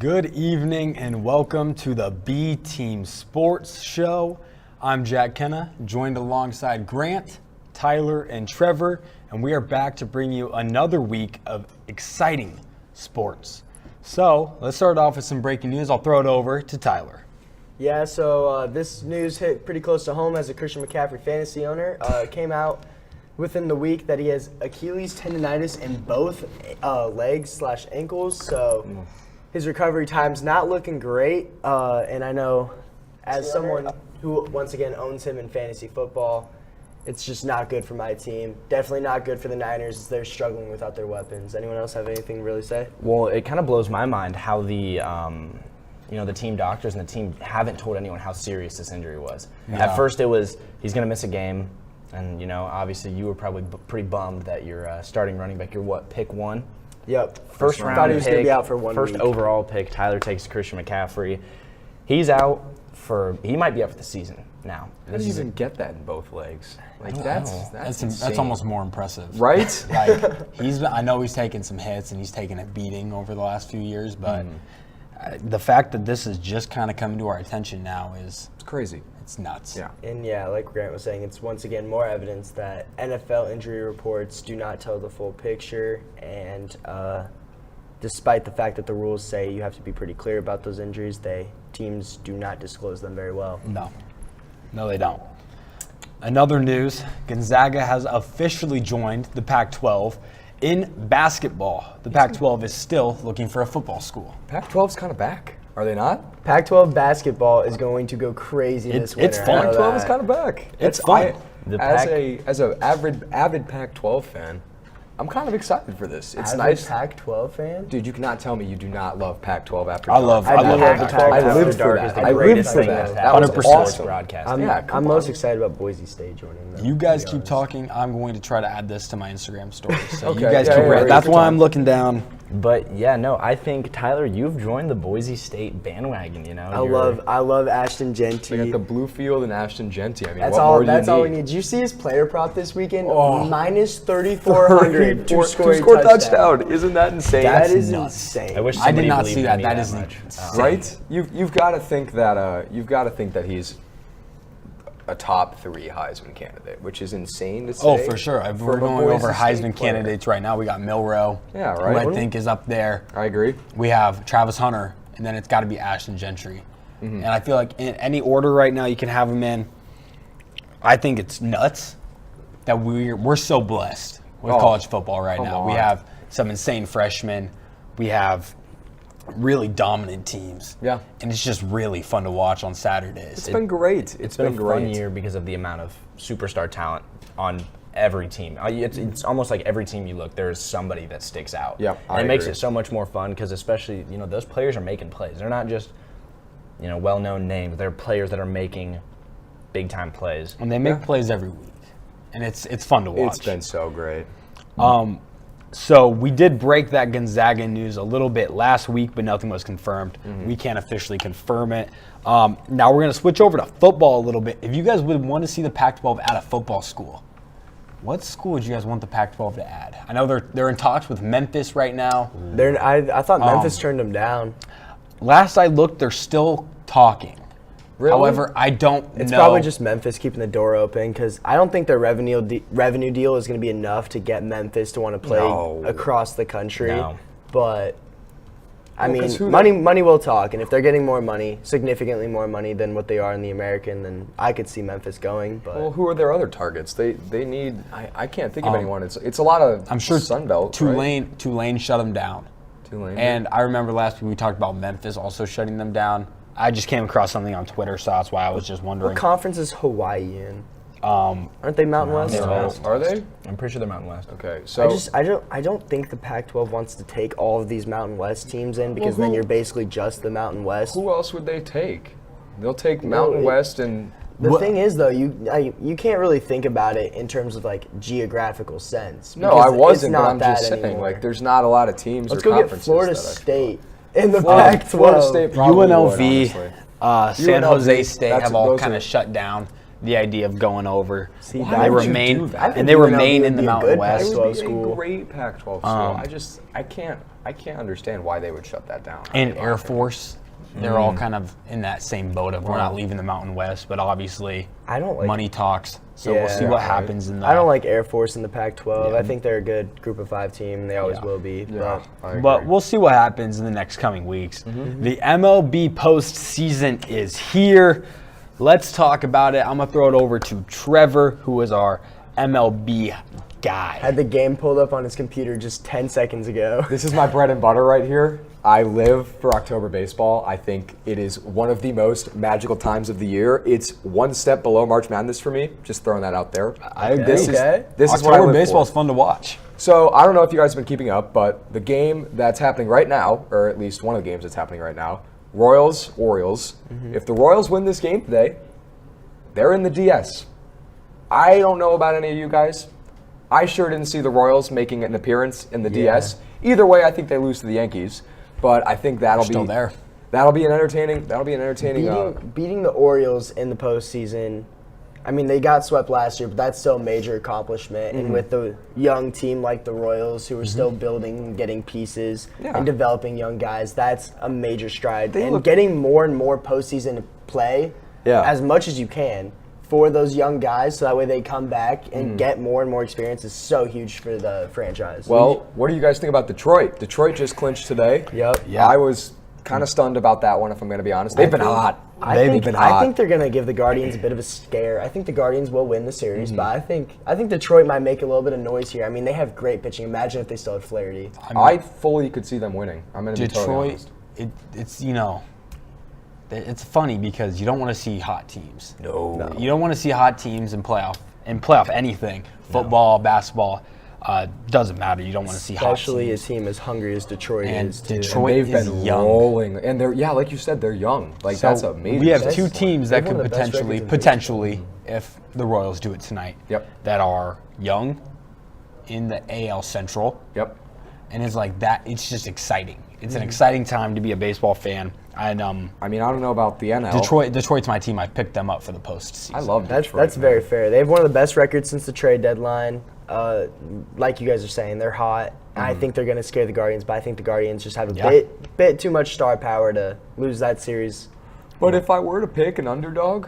Good evening and welcome to the B Team Sports Show. I'm Jack Kenna, joined alongside Grant, Tyler, and Trevor, and we are back to bring you another week of exciting sports. So let's start off with some breaking news. I'll throw it over to Tyler. Yeah, so this news hit pretty close to home as a Christian McCaffrey fantasy owner. It came out within the week that he has Achilles tendonitis in both legs/ankles, so his recovery time's not looking great. And I know as someone who, once again, owns him in fantasy football, it's just not good for my team. Definitely not good for the Niners as they're struggling without their weapons. Anyone else have anything to really say? Well, it kind of blows my mind how the team doctors and the team haven't told anyone how serious this injury was. Yeah. At first it was, he's going to miss a game. And, obviously you were probably pretty bummed that your starting running back, pick one? Yep. First round thought he was pick, going to be out for 1 week. First overall pick, Tyler takes Christian McCaffrey. He's out he might be out for the season now. How did you even get that in both legs? Like That's almost more impressive. Right? I know he's taken some hits and he's taken a beating over the last few years, but the fact that this is just kind of coming to our attention now it's crazy. It's nuts. Yeah. And like Grant was saying, it's once again more evidence that NFL injury reports do not tell the full picture. And despite the fact that the rules say you have to be pretty clear about those injuries, teams do not disclose them very well. No, they don't. Another news, Gonzaga has officially joined the Pac-12 in basketball. The Pac-12 is still looking for a football school. Pac-12's kind of back, are they not? Pac-12 basketball is going to go crazy this winter. It's fun. Pac-12 is kind of back. It's fun. As an avid Pac-12 fan, I'm kind of excited for this. It's nice. Pac-12 fan? Dude, you cannot tell me you do not love Pac-12 after I love Pac-12. I lived for that. I lived for that. That was 100%. awesome. Broadcasting. I'm most excited about Boise State joining them. You guys keep talking. I'm going to try to add this to my Instagram story. So Okay. you guys Yeah, keep yeah, ready. yeah, That's yeah. why I'm looking down. But I think Tyler, you've joined the Boise State bandwagon. I love Ashton Genty. They got the Bluefield and Ashton Genty. I mean, That's what all. more do you That's all we need? need. Did you see his player prop this weekend? Oh. Minus 3,400 to score a touchdown. Isn't that insane? That is nuts. insane. I wish I did somebody not believed see in that. me That is much. Right? You've got to think that he's a top 3 Heisman candidate, which is insane to say. Oh, for sure. If we're a going Boise over State Heisman player. candidates right now, we got Milroe, Yeah, who right. I think is up there. I agree. We have Travis Hunter, and then it's got to be Ashton Gentry. And I feel like in any order right now you can have them in. I think it's nuts that we're so blessed with college football right come now. We on. have some insane freshmen. We have really dominant teams. Yeah. And it's just really fun to watch on Saturdays. It's been great. It's been a fun year because of the amount of superstar talent on every team. It's almost like every team you look, there's somebody that sticks out. Yeah, and I it makes agree. it so much more fun because especially, those players are making plays. They're not just, well-known names. They're players that are making big-time plays. And they make plays every week. And it's fun to watch. It's been so great. So we did break that Gonzaga news a little bit last week, but nothing was confirmed. We can't officially confirm it. Now we're going to switch over to football a little bit. If you guys would want to see the Pac-12 at a football school, what school would you guys want the Pac-12 to add? I know they're in talks with Memphis right now. I thought Memphis turned them down. Last I looked, they're still talking. Really? However, I don't know. It's probably just Memphis keeping the door open because I don't think their revenue deal is going to be enough to get Memphis to want to play across the country. No. But I mean, 'cause money will talk, and if they're getting more money, significantly more money than what they are in the American, then I could see Memphis going. But Well, who are their other targets? They need. I can't think of anyone. It's a lot of. I'm sure Sunbelt. Tulane shut them down. Tulane. And I remember last week we talked about Memphis also shutting them down. I just came across something on Twitter, so that's why I was just wondering. what conference is Hawaii in? Aren't they Mountain West? Are they? I'm pretty sure they're Mountain West. Okay, so I don't think the Pac-12 wants to take all of these Mountain West teams in because then you're basically just the Mountain West. who else would they take? They'll take Mountain West and. The thing is, though, you can't really think about it in terms of like geographical sense. No, because I wasn't. It's But not I'm that just saying, anymore. like, there's not a lot of teams Let's or go get conferences Florida that I feel State in the like. Pac-12. Florida State probably would, UNLV, honestly. San UNLV, Jose State that's- have all those kind are- of shut down. the idea of going over. See, And why they would you remain do that? and they UNLV remain would in the be a Mountain good West. It Pac-12 would be school. a great Pac-12 school. I can't understand why they would shut that down. And Air Force, they're all kind of in that same boat of we're not leaving the Mountain West, but obviously I don't like money talks. So we'll see what happens in the. I don't like Air Force in the Pac-12. I think they're a good Group of 5 team. They always Yeah. will be. Yeah, I agree. But we'll see what happens in the next coming weeks. The MLB postseason is here. Let's talk about it. I'm going to throw it over to Trevor, who is our MLB guy. Had the game pulled up on his computer just 10 seconds ago. This is my bread and butter right here. I live for October baseball. I think it is one of the most magical times of the year. It's one step below March Madness for me. Just throwing that out there. I agree. This Okay. is what I October live baseball is for. fun to watch. So I don't know if you guys have been keeping up, but the game that's happening right now, or at least one of the games that's happening right now, Royals, Orioles. If the Royals win this game today, they're in the DS. I don't know about any of you guys. I sure didn't see the Royals making an appearance in the DS. Either way, I think they lose to the Yankees, but I think that'll Still be there. That'll be an entertaining. Beating the Orioles in the postseason. I mean, they got swept last year, but that's still a major accomplishment. And with the young team like the Royals, who are still building and getting pieces Yeah. and developing young guys, that's a major stride. They And look- getting more and more postseason play, Yeah. as much as you can, for those young guys, so that way they come back and get more and more experience is so huge for the franchise. Well, what do you guys think about Detroit? Detroit just clinched today. Yep. Yeah. I was kind of stunned about that one, if I'm going to be honest. They've been hot. I been hot. think they're gonna give the Guardians a bit of a scare. I think the Guardians will win the series, but I think Detroit might make a little bit of noise here. I mean, they have great pitching. Imagine if they still had Flaherty. I fully could see them winning. I'm going to be totally Detroit, honest. it's it's funny because you don't want to see hot teams. No. You don't want to see hot teams in playoff anything. Football, basketball, doesn't matter. You don't want to see hot Especially a teams. team as hungry as Detroit And is too. Detroit- They've is been young. rolling, and they're like you said, they're young. Like So that's amazing. we have That's two one- teams they that have could one of the best records in potentially, if the Royals do it tonight, Yep. that are young in the AL Central. Yep. And it's like that. It's just exciting. It's an exciting time to be a baseball fan. And I mean, I don't know about the NL. Detroit's my team. I picked them up for the postseason. I love That's Detroit. that's very fair. They have one of the best records since the trade deadline. Like you guys are saying, they're hot. I think they're going to scare the Guardians, but I think the Guardians just have a Yeah. bit too much star power to lose that series. But if I were to pick an underdog,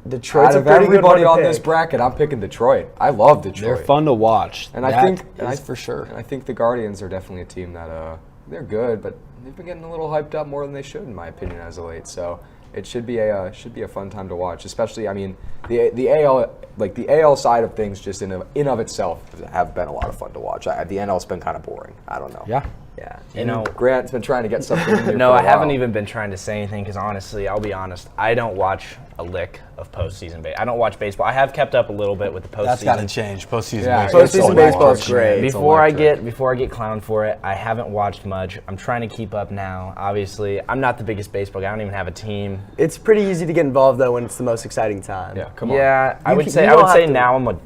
Detroit's out a of pretty good one everybody to on pick. this bracket, I'm picking Detroit. I love Detroit. They're fun to watch. And That I think is for sure. And I think the Guardians are definitely a team that they're good, but they've been getting a little hyped up more than they should, in my opinion, as of late. So it should be a fun time to watch. Especially, I mean, the AL side of things, just in of itself, have been a lot of fun to watch. The NL's been kind of boring. I don't know. Yeah. Yeah. You know, Grant's been trying to get something in here. no, for a I haven't while. even been trying to say anything because honestly, I'll be honest, I don't watch a lick of postseason baseball. I don't watch baseball. I have kept up a little bit with the postseason. That's got to change. Postseason Yeah, baseball. it's Postseason electric, baseball is great. man. It's Before electric. I get clowned for it, I haven't watched much. I'm trying to keep up now. Obviously, I'm not the biggest baseball guy. I don't even have a team. It's pretty easy to get involved though when it's the most exciting time. Yeah, come on. Yeah, I You would can- say you I would don't say have to- now I'm a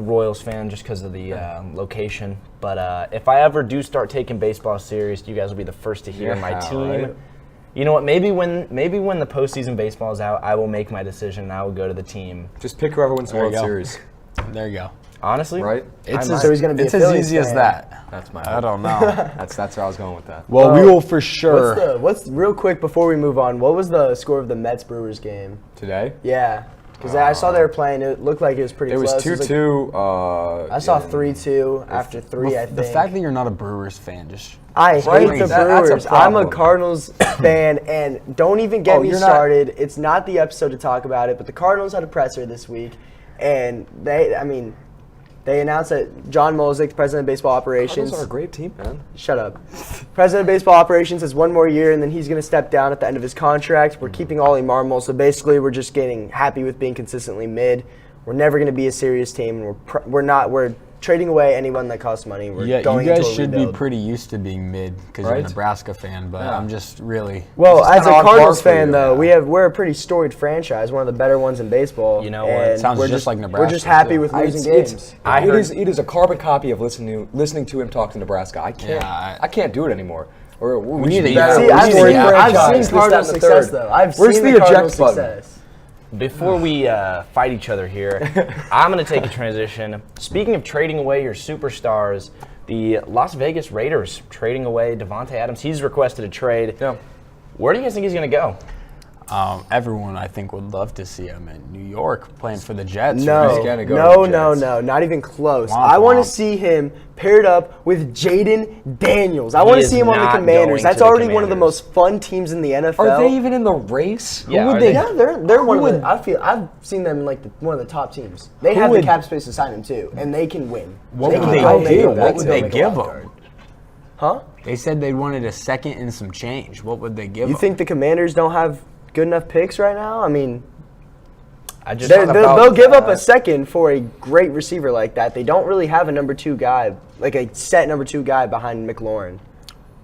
Royals fan just because of the location. But if I ever do start taking baseball serious, you guys will be the first to hear my Yeah, team. right. You know what? Maybe when the postseason baseball is out, I will make my decision and I will go to the team. Just pick whoever wins the There you World go. Series, There you go. Honestly, right? It's So he's gonna be it's a as Phillies easy as fan. that. That's my. I don't know. That's where I was going with that. Well, we will for sure. What's real quick before we move on? What was the score of the Mets Brewers game? Today, Yeah, because I saw they were playing. It looked like it was pretty it was close. 2-2. I saw in- 3-2 after three. I think The fact that you're not a Brewers fan just I hate Right, the that's a Brewers. I'm a problem. Cardinals fan, and don't even get Oh, me you're not- started. It's not the episode to talk about it, but the Cardinals had a presser this week, and they announced that John Molzik, president of baseball operations, Cardinals are a great team, man. shut up, president of baseball operations has one more year, and then he's going to step down at the end of his contract. We're keeping Ollie Marmol, so basically we're just getting happy with being consistently mid. We're never going to be a serious team, and we're trading away anyone that costs money. We're Yeah, going you guys into a should rebuild. be pretty used to being mid because you're a Right? Nebraska fan, but Yeah. I'm just really. Well, It's just as a kinda on par Cardinals for fan, you, though, yeah. we're a pretty storied franchise, one of the better ones in baseball. You know what? and Sounds we're just like We're Nebraska, just happy too. with losing It's- games. It is a carbon copy of listening to him talk to Nebraska. I can't. Yeah, I can't do it anymore. We need should to be better. See, We I've need seen- to be I've franchise, seen this, that, Cardinals and the success, third. though. I've Where's seen the the Cardinals eject button? success. before we fight each other here, I'm going to take a transition. Speaking of trading away your superstars, the Las Vegas Raiders trading away Davante Adams. He's requested a trade. Yeah. Where do you guys think he's going to go? Everyone, I think, would love to see him in New York playing for the Jets. No, He's gonna go no, to the no, Jets. no, not even close. Womp I want to womp. see him paired up with Jaden Daniels. I want to is see him on the not Commanders. going That's to the already one of the Commanders. most fun teams in the NFL. Are they even in the race? Yeah, Who would are they- Yeah, they're one of would- the. I've seen them in like one of the top teams. They have would- the cap space to sign him too, and they can win. What they would can they go make do? it What back would to they make a give wild him? card. Huh? They said they wanted a second and some change. What would they give You him? think the Commanders don't have good enough picks right now? I mean, I just they'll give up a second for a great receiver like that. They don't really have a number 2 guy, like a set number 2 guy behind McLaurin.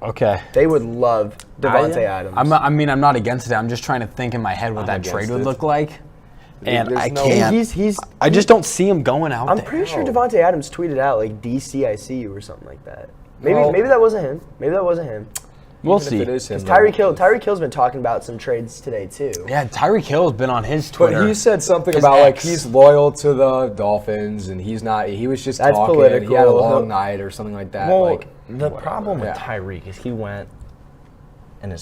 Okay. They would love Davante Adams. I'm not against it. I'm just trying to think in my head what I'm that trade against would it. look like. And There's I no- can't. He's I just don't see him going out I'm there. pretty sure Davante Adams tweeted out like DCICU or something like that. Maybe Well- maybe that wasn't him. Maybe that wasn't him. We'll Even see. If it is him, Because Tyreek Hill's been talking about some trades today too. Yeah, Tyreek Hill's been on his Twitter. But he said something His about like ex. he's loyal to the Dolphins and he's not. He was just That's talking. political. He had a long night or something like that. Well, like the problem with Yeah. Tyreek is he went and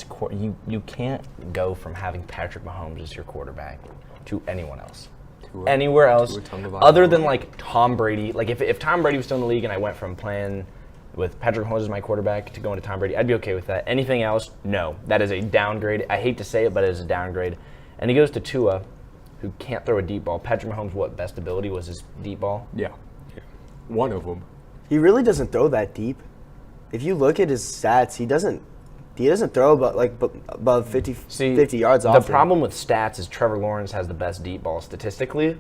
you can't go from having Patrick Mahomes as your quarterback to anyone else. Anywhere else, a Tonga other than like Tom Brady. Like if Tom Brady was still in the league and I went from playing with Patrick Mahomes as my quarterback to going to Tom Brady, I'd be okay with that. Anything else, no. That is a downgrade. I hate to say it, but it is a downgrade. And he goes to Tua, who can't throw a deep ball. Patrick Mahomes' best ability was his deep ball. Yeah, one of them. He really doesn't throw that deep. If you look at his stats, he doesn't throw above 50 yards off. The problem with stats is Trevor Lawrence has the best deep ball statistically.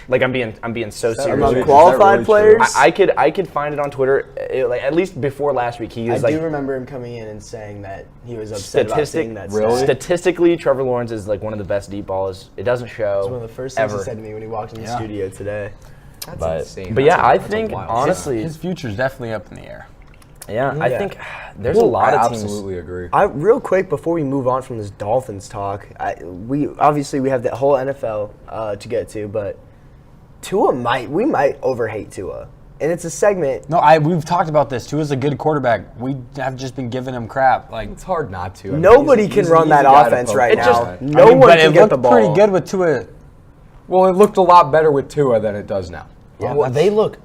Like I'm being so serious. Among really- qualified is that really true? players. I could find it on Twitter. Like at least before last week, he I was like do remember him coming in and saying that he was upset about seeing that. Really? stat. statistically, Trevor Lawrence is like one of the best deep balls. It doesn't show. It's one of the first things ever. he said to me when he walked in the Yeah. studio today. That's But insane. but yeah, That's a- I that's a think wild honestly, His future's definitely up in the air. I Yeah. think there's a lot I of teams. absolutely agree. Real quick before we move on from this Dolphins talk, we have the whole NFL to get to, but we might overhate Tua, and it's a segment. No, we've talked about this. Tua's a good quarterback. We have just been giving him crap. Like It's hard not to. I mean, Nobody he's can an run easy that guy to offense poke right at. now. just- No I mean, one but can it get looked the ball. pretty good with Tua. Well, it looked a lot better with Tua than it does now. Yeah, they look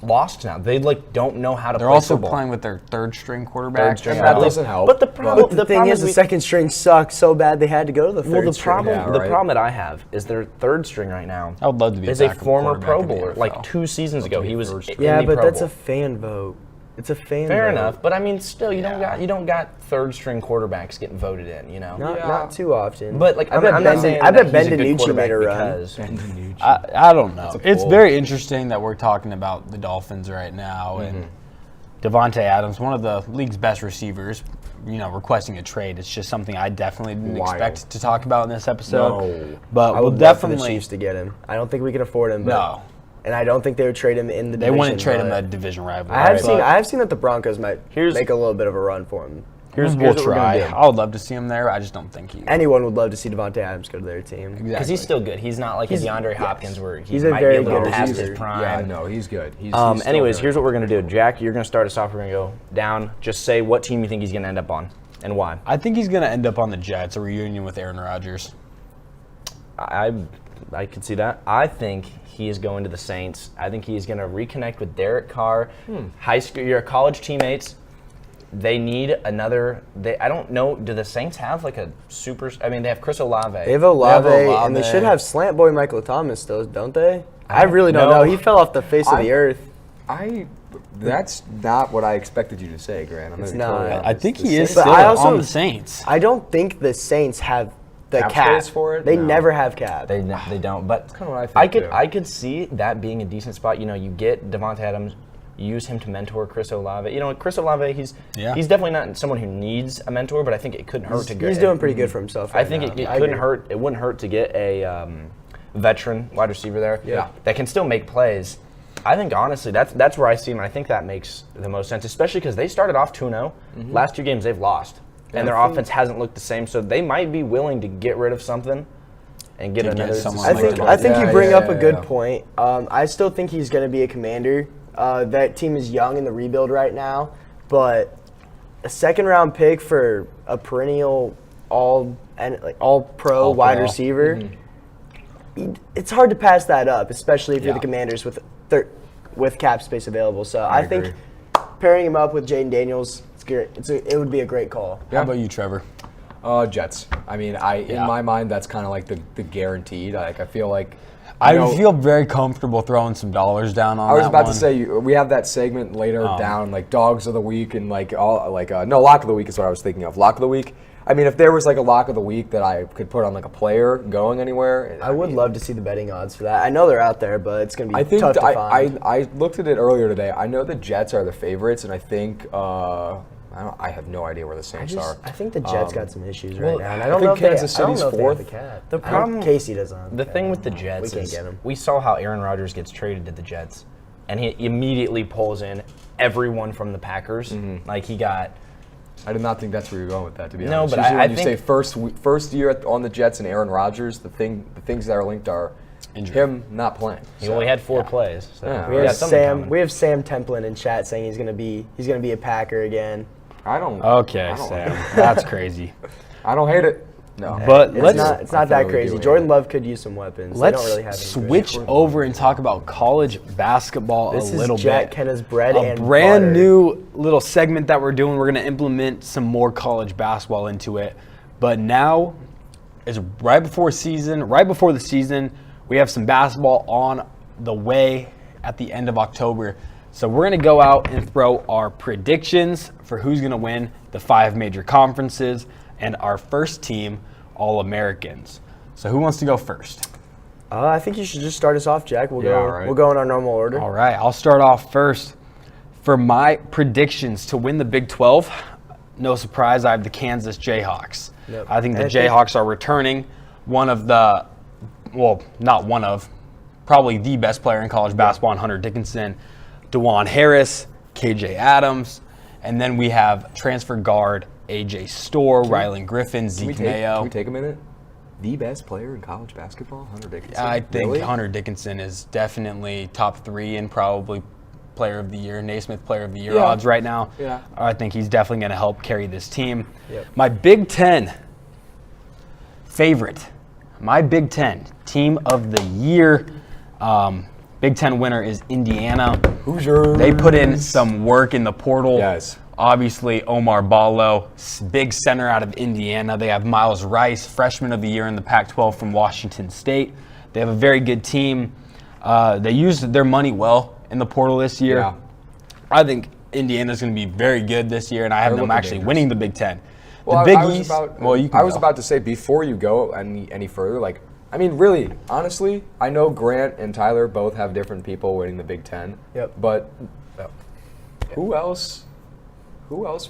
lost now. They like don't know how to They're play also football. playing with their third string quarterback. Third string, And that doesn't help. But the problem, But the thing is, the second string sucked so bad they had to go to the third Well, the string. problem, Yeah, the right. problem that I have is their third string right now. I would love to be is a backup former Pro quarterback in the Bowler. NFL. Like 2 seasons ago, he was third string. in Yeah, the but Pro that's Bowl. a fan vote. It's a fan Fair vote. enough, but I mean, still, you don't got third string quarterbacks getting voted in, you know. Not too often. But like, I I'm bet not saying I that bet Ben he's a good DiNucci quarterback made a run. because I don't know. a It's pull. very interesting that we're talking about the Dolphins right now and Davante Adams, one of the league's best receivers, requesting a trade. It's just something I definitely didn't Wild. expect to talk about in this episode. No. But I we'll would love for the definitely. Chiefs to get him. I don't think we can afford him. But, No. and I don't think they would trade him in the They division. wouldn't trade him but a division rival. I but have seen that the Broncos might Here's- make a little bit of a run for him. here's we'll what we're try. gonna do. I would love to see him there. I just don't think he. Anyone would love to see Davante Adams go to their team. Because he's still good. He's not like a DeAndre yes. Hopkins where he He's a might very be a little good past receiver. his prime. Yeah, no, he's good. He's Anyways, here's what we're gonna do. Jack, you're gonna start us off. We're gonna go down. Just say what team you think he's gonna end up on and why. I think he's going to end up on the Jets, a reunion with Aaron Rodgers. I could see that. I think he is going to the Saints. I think he's going to reconnect with Derek Carr. High school, your college teammates. They need another. I don't know. Do the Saints have like a super? I mean, they have Chris Olave. They have Olave, Olave. and they should have slant boy Michael Thomas still, don't they? I really don't know. know. He fell off the face of the earth. That's not what I expected you to say, Grant. I'm It's gonna be totally not. I honest. think The he is Saints- But still I also- on the Saints. I don't think the Saints have the Cap cap. space for it? They No. never have cap. They don't. But kinda what I think, too. I could see that being a decent spot. You get Devontae Adams, use him to mentor Chris Olave. Chris Olave, he's definitely not someone who needs a mentor, but I think it couldn't hurt to get. He's doing pretty good for himself. I Right think now. it I couldn't agree. hurt. It wouldn't hurt to get a veteran wide receiver there. Yeah. That can still make plays. I think honestly, that's where I see him. And I think that makes the most sense, especially because they started off 2-0. Last 2 games they've lost, and their offense hasn't looked the same. So they might be willing to get rid of something and get To get another. someone I like think that. I think Yeah, you bring yeah, up a yeah, good yeah. point. I still think he's going to be a Commander. That team is young in the rebuild right now, but a second-round pick for a perennial all-pro wide All-pro. receiver, it's hard to pass that up, especially if you're Yeah. the Commanders with cap space available. So I think agree. pairing him up with Jaden Daniels, it's great. It would be a great call. How about you, Trevor? Jets. I mean, in Yeah. my mind, that's kind of like the guaranteed. Like, I feel like. I know- feel very comfortable throwing some dollars down on I was that about one. to say we have that segment later down, like dogs of the week and like all like no lock of the week is what I was thinking of. Lock of the week. I mean, if there was like a lock of the week that I could put on like a player going anywhere, I would mean, love to see the betting odds for that. I know they're out there, but it's going to be I think tough to find. I looked at it earlier today. I know the Jets are the favorites, and I think I have no idea where the Saints are. I think the Jets got some issues right well, now, and I I don't think know if they, Kansas I don't City's know if they fourth. have the cap. The I don't- problem- Casey doesn't. The thing with the Jets can't is get him. we saw how Aaron Rodgers gets traded to the Jets, and he immediately pulls in everyone from the Packers. Like he got. I did not think that's where you're going with that. To be No, honest, but usually I when you think- say first year on the Jets and Aaron Rodgers, the things that are linked are Injury. him not playing. He only had 4 plays. So Yeah, We right. have something Sam. coming. We have Sam Templin in chat saying he's gonna be a Packer again. I don't. Okay, I don't, Sam. That's crazy. I hate it. No, But It's let's not. It's I not that thoroughly crazy. do Jordan hate Love could use some weapons. They let's don't really have any switch good. over and talk about college basketball This a little is Jack bit. Kenna's bread A and brand butter. new little segment that we're doing. We're going to implement some more college basketball into it. But now is right before the season. We have some basketball on the way at the end of October. So we're going to go out and throw our predictions for who's going to win the 5 major conferences and our first team All-Americans. So who wants to go first? I think you should just start us off, Jack. Yeah, all right. We'll go in our normal order. All right, I'll start off first. For my predictions to win the Big 12, no surprise, I have the Kansas Jayhawks. Yep. I think the And I think- Jayhawks are returning one of the, well, not one of, probably the best player in college basketball in Hunter Dickinson, DeJuan Harris, KJ Adams, and then we have transfer guard AJ Storr, Rylan Griffin, Zeke Mayo. Can we take a minute? The best player in college basketball, Hunter Dickinson. I think Really? Hunter Dickinson is definitely top 3 and probably Player of the Year, Naismith Player of the Year Yeah. odds right now. Yeah. I think he's definitely going to help carry this team. Yep. My Big Ten favorite, my Big Ten team of the year, Big Ten winner is Indiana. Hoosiers. They put in some work in the portal. Yes. Obviously, Omar Ballo, big center out of Indiana. They have Miles Rice, freshman of the year in the Pac-12 from Washington State. They have a very good team. They used their money well in the portal this year. Yeah. I think Indiana's going to be very good this year, and I have They're them looking actually dangerous. winning the Big Ten. Well, the Big I was East. about, well, you can I was go. about to say before you go any further, like, I mean, really, honestly, I know Grant and Tyler both have different people winning the Big Ten. Yep. But who else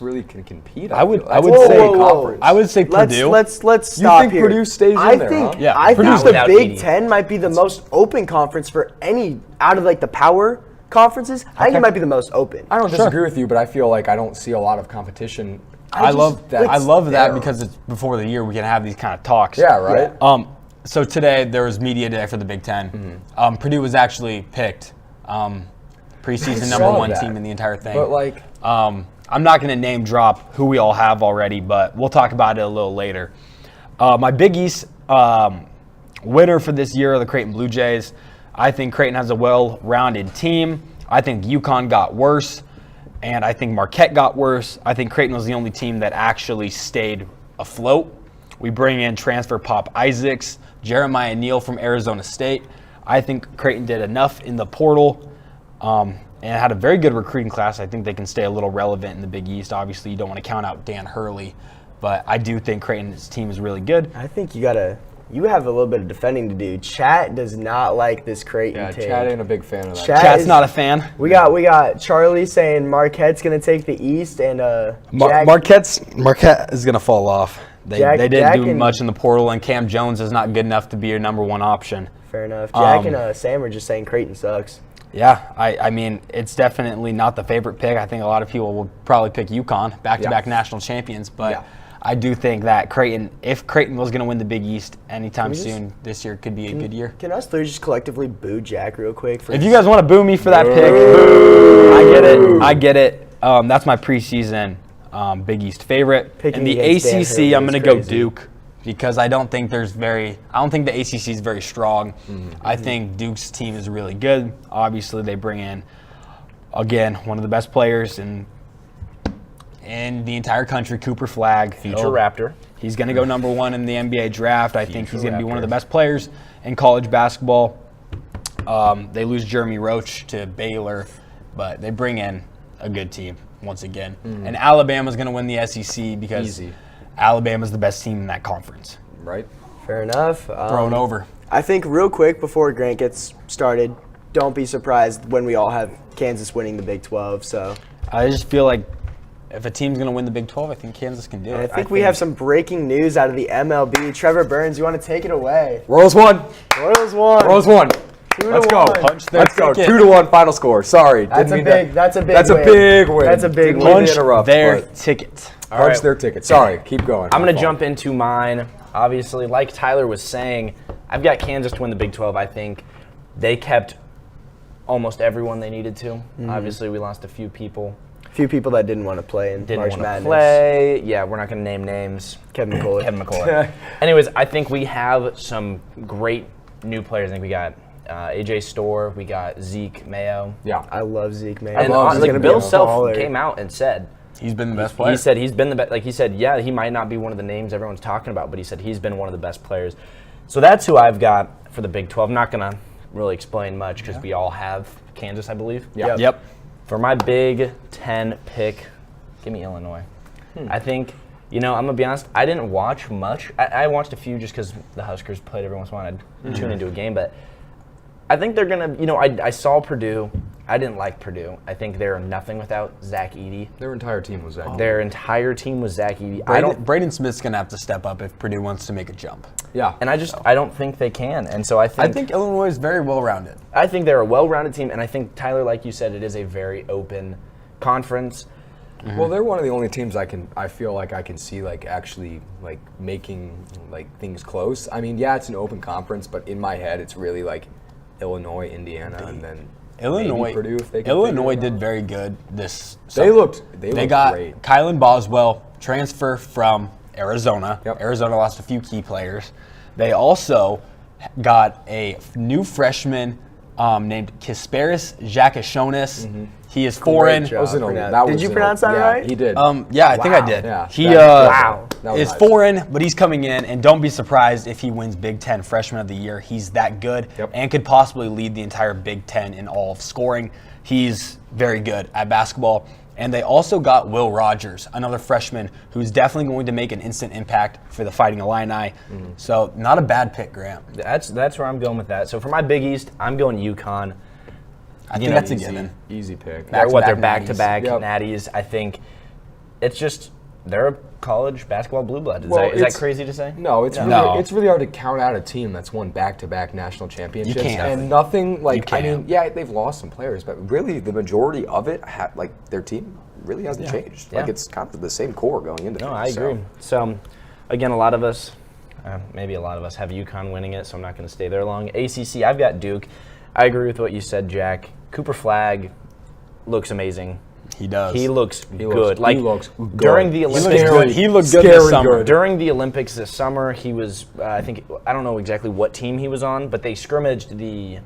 really can compete? I would feel? That's say a big whoa, whoa. conference. I would say Purdue. Let's You stop think here. Purdue stays in I there, think huh? Yeah, I Purdue's think the without Big Edey. Ten might be the most open conference for any out of like the power conferences. I think it might be the most open. I don't disagree with you, but I feel like I don't see a lot of competition. I love that. I love that there. because it's before the year we can have these kind of talks. Yeah, right? So today there was media day for the Big Ten. Purdue was actually picked preseason number saw 1 that. team in the entire thing. But, like- I'm not going to name drop who we all have already, but we'll talk about it a little later. My Big East winner for this year are the Creighton Blue Jays. I think Creighton has a well-rounded team. I think UConn got worse, and I think Marquette got worse. I think Creighton was the only team that actually stayed afloat. We bring in transfer Pop Isaacs, Jeremiah Neal from Arizona State. I think Creighton did enough in the portal and had a very good recruiting class. I think they can stay a little relevant in the Big East. Obviously, you don't want to count out Dan Hurley, but I do think Creighton's team is really good. I think you have a little bit of defending to do. Chat does not like this Creighton Yeah, take. Chad ain't a big fan of that. Chad Chat's is- not a fan. We got Charlie saying Marquette's gonna take the East and Jack, Marquette is going to fall off. They Jack- didn't Jack do and- much in the portal, and Cam Jones is not good enough to be your number 1 option. Fair enough. Jack and Sam are just saying Creighton sucks. Yeah, I mean, it's definitely not the favorite pick. I think a lot of people will probably pick UConn, back-to-back Yeah. national champions. But Yeah. I do think that if Creighton was going to win the Big East anytime we just- soon, this year could be a good year. Can us three just collectively boo Jack real quick? If you guys want to boo me for that pick, I get it. I get it. That's my preseason Big East favorite. Picking In the against Dan ACC, Hurley I'm is going to go crazy. Duke because I don't think the ACC is very strong. I think Duke's team is really good. Obviously, they bring in, again, one of the best players in the entire country, Cooper Flagg. Future Raptor. He's going to go number 1 in the NBA draft. I think he's going to be one of the Raptor. best players in college basketball. They lose Jeremy Roach to Baylor, but they bring in a good team once again. And Alabama's going to win the SEC because Easy. Alabama's the best team in that conference. Right? Fair enough. Throw it over. I think real quick before Grant gets started, don't be surprised when we all have Kansas winning the Big 12. So I just feel like if a team's going to win the Big 12, I think Kansas can do and it. I think we have some breaking news out of the MLB. Trevor Burns, you want to take it away? Royals won. Royals won. Royals won. 2-1. Let's go. Punch their Let's go. ticket. 2-1 final score. Sorry. That's a didn't mean big. That's a big. That's a win. big win. That's a big Didn't win. mean Punch to interrupt, their but ticket. All punch right. their ticket. Sorry. Keep going. I'm going to My jump fault. into mine. Obviously, like Tyler was saying, I've got Kansas to win the Big 12. I think they kept almost everyone they needed to. Obviously, we lost a few people. Few people that didn't want to play in Didn't March want to Madness. play. Yeah, we're not going to name names. Kevin McCullough. Kevin McCullough. Anyways, I think we have some great new players. I think we got AJ Storr. We got Zeke Mayo. Yeah. I love Zeke, man. And love He's Zeke. gonna be Bill a Self baller. came out and said, He's been the best player. he said he's been the best. Like he said, yeah, he might not be one of the names everyone's talking about, but he said he's been one of the best players. So that's who I've got for the Big 12. I'm not going to really explain much because we all have Kansas, I believe. Yeah. Yep. For my Big 10 pick, give me Illinois. I think, I'm going to be honest, I didn't watch much. I watched a few just because the Huskers played every once in a while. I'd tune into a game, but I think they're going to, I saw Purdue. I didn't like Purdue. I think they're nothing without Zach Edey. Their entire team was that. Their entire team was Zach Edey. Braden Smith's going to have to step up if Purdue wants to make a jump. Yeah. And I don't think they can. And so I think Illinois is very well-rounded. I think they're a well-rounded team, and I think, Tyler, like you said, it is a very open conference. Well, they're one of the only teams I feel like I can see actually making things close. I mean, yeah, it's an open conference, but in my head, it's really Illinois, Indiana, and then maybe Purdue if they can Illinois figure it did out. very good this They summer. looked They got great. Kylan Boswell, transfer from Arizona. Yep. Arizona lost a few key players. They also got a new freshman named Kisparis Zakashonis. He is foreign. job. That was Pronounce- that Did was you in pronounce that yeah, right? He did. Yeah, I think I did. Yeah. He That was is nice. foreign, but he's coming in, and don't be surprised if he wins Big Ten Freshman of the Year. He's that good Yep. and could possibly lead the entire Big Ten in all of scoring. He's very good at basketball. And they also got Will Rogers, another freshman who's definitely going to make an instant impact for the Fighting Illini. So not a bad pick, Grant. That's where I'm going with that. So for my Big East, I'm going UConn. I think that's a Easy- given. Easy pick. They're Back-to-back back-to-back Yep. natties. I think it's just they're a college basketball blue blood. Is Well, that it's- crazy to say? No, it's No. Really, it's really hard to count out a team that's won back-to-back national championships. can't. And nothing I can't. mean, yeah, they've lost some players, but really the majority of it, their team really hasn't changed. Yeah. It's kind of the same core going into No, things, I agree. So, again, a lot of us, maybe a lot of us have UConn winning it, so I'm not going to stay there long. ACC, I've got Duke. I agree with what you said, Jack. Cooper Flagg looks amazing. He does. He looks He good. looks- he looks good. During the He Olympics, looks good. He looked good Scary this summer. good. during the Olympics this summer, he was, I don't know exactly what team he was on, but they scrimmaged the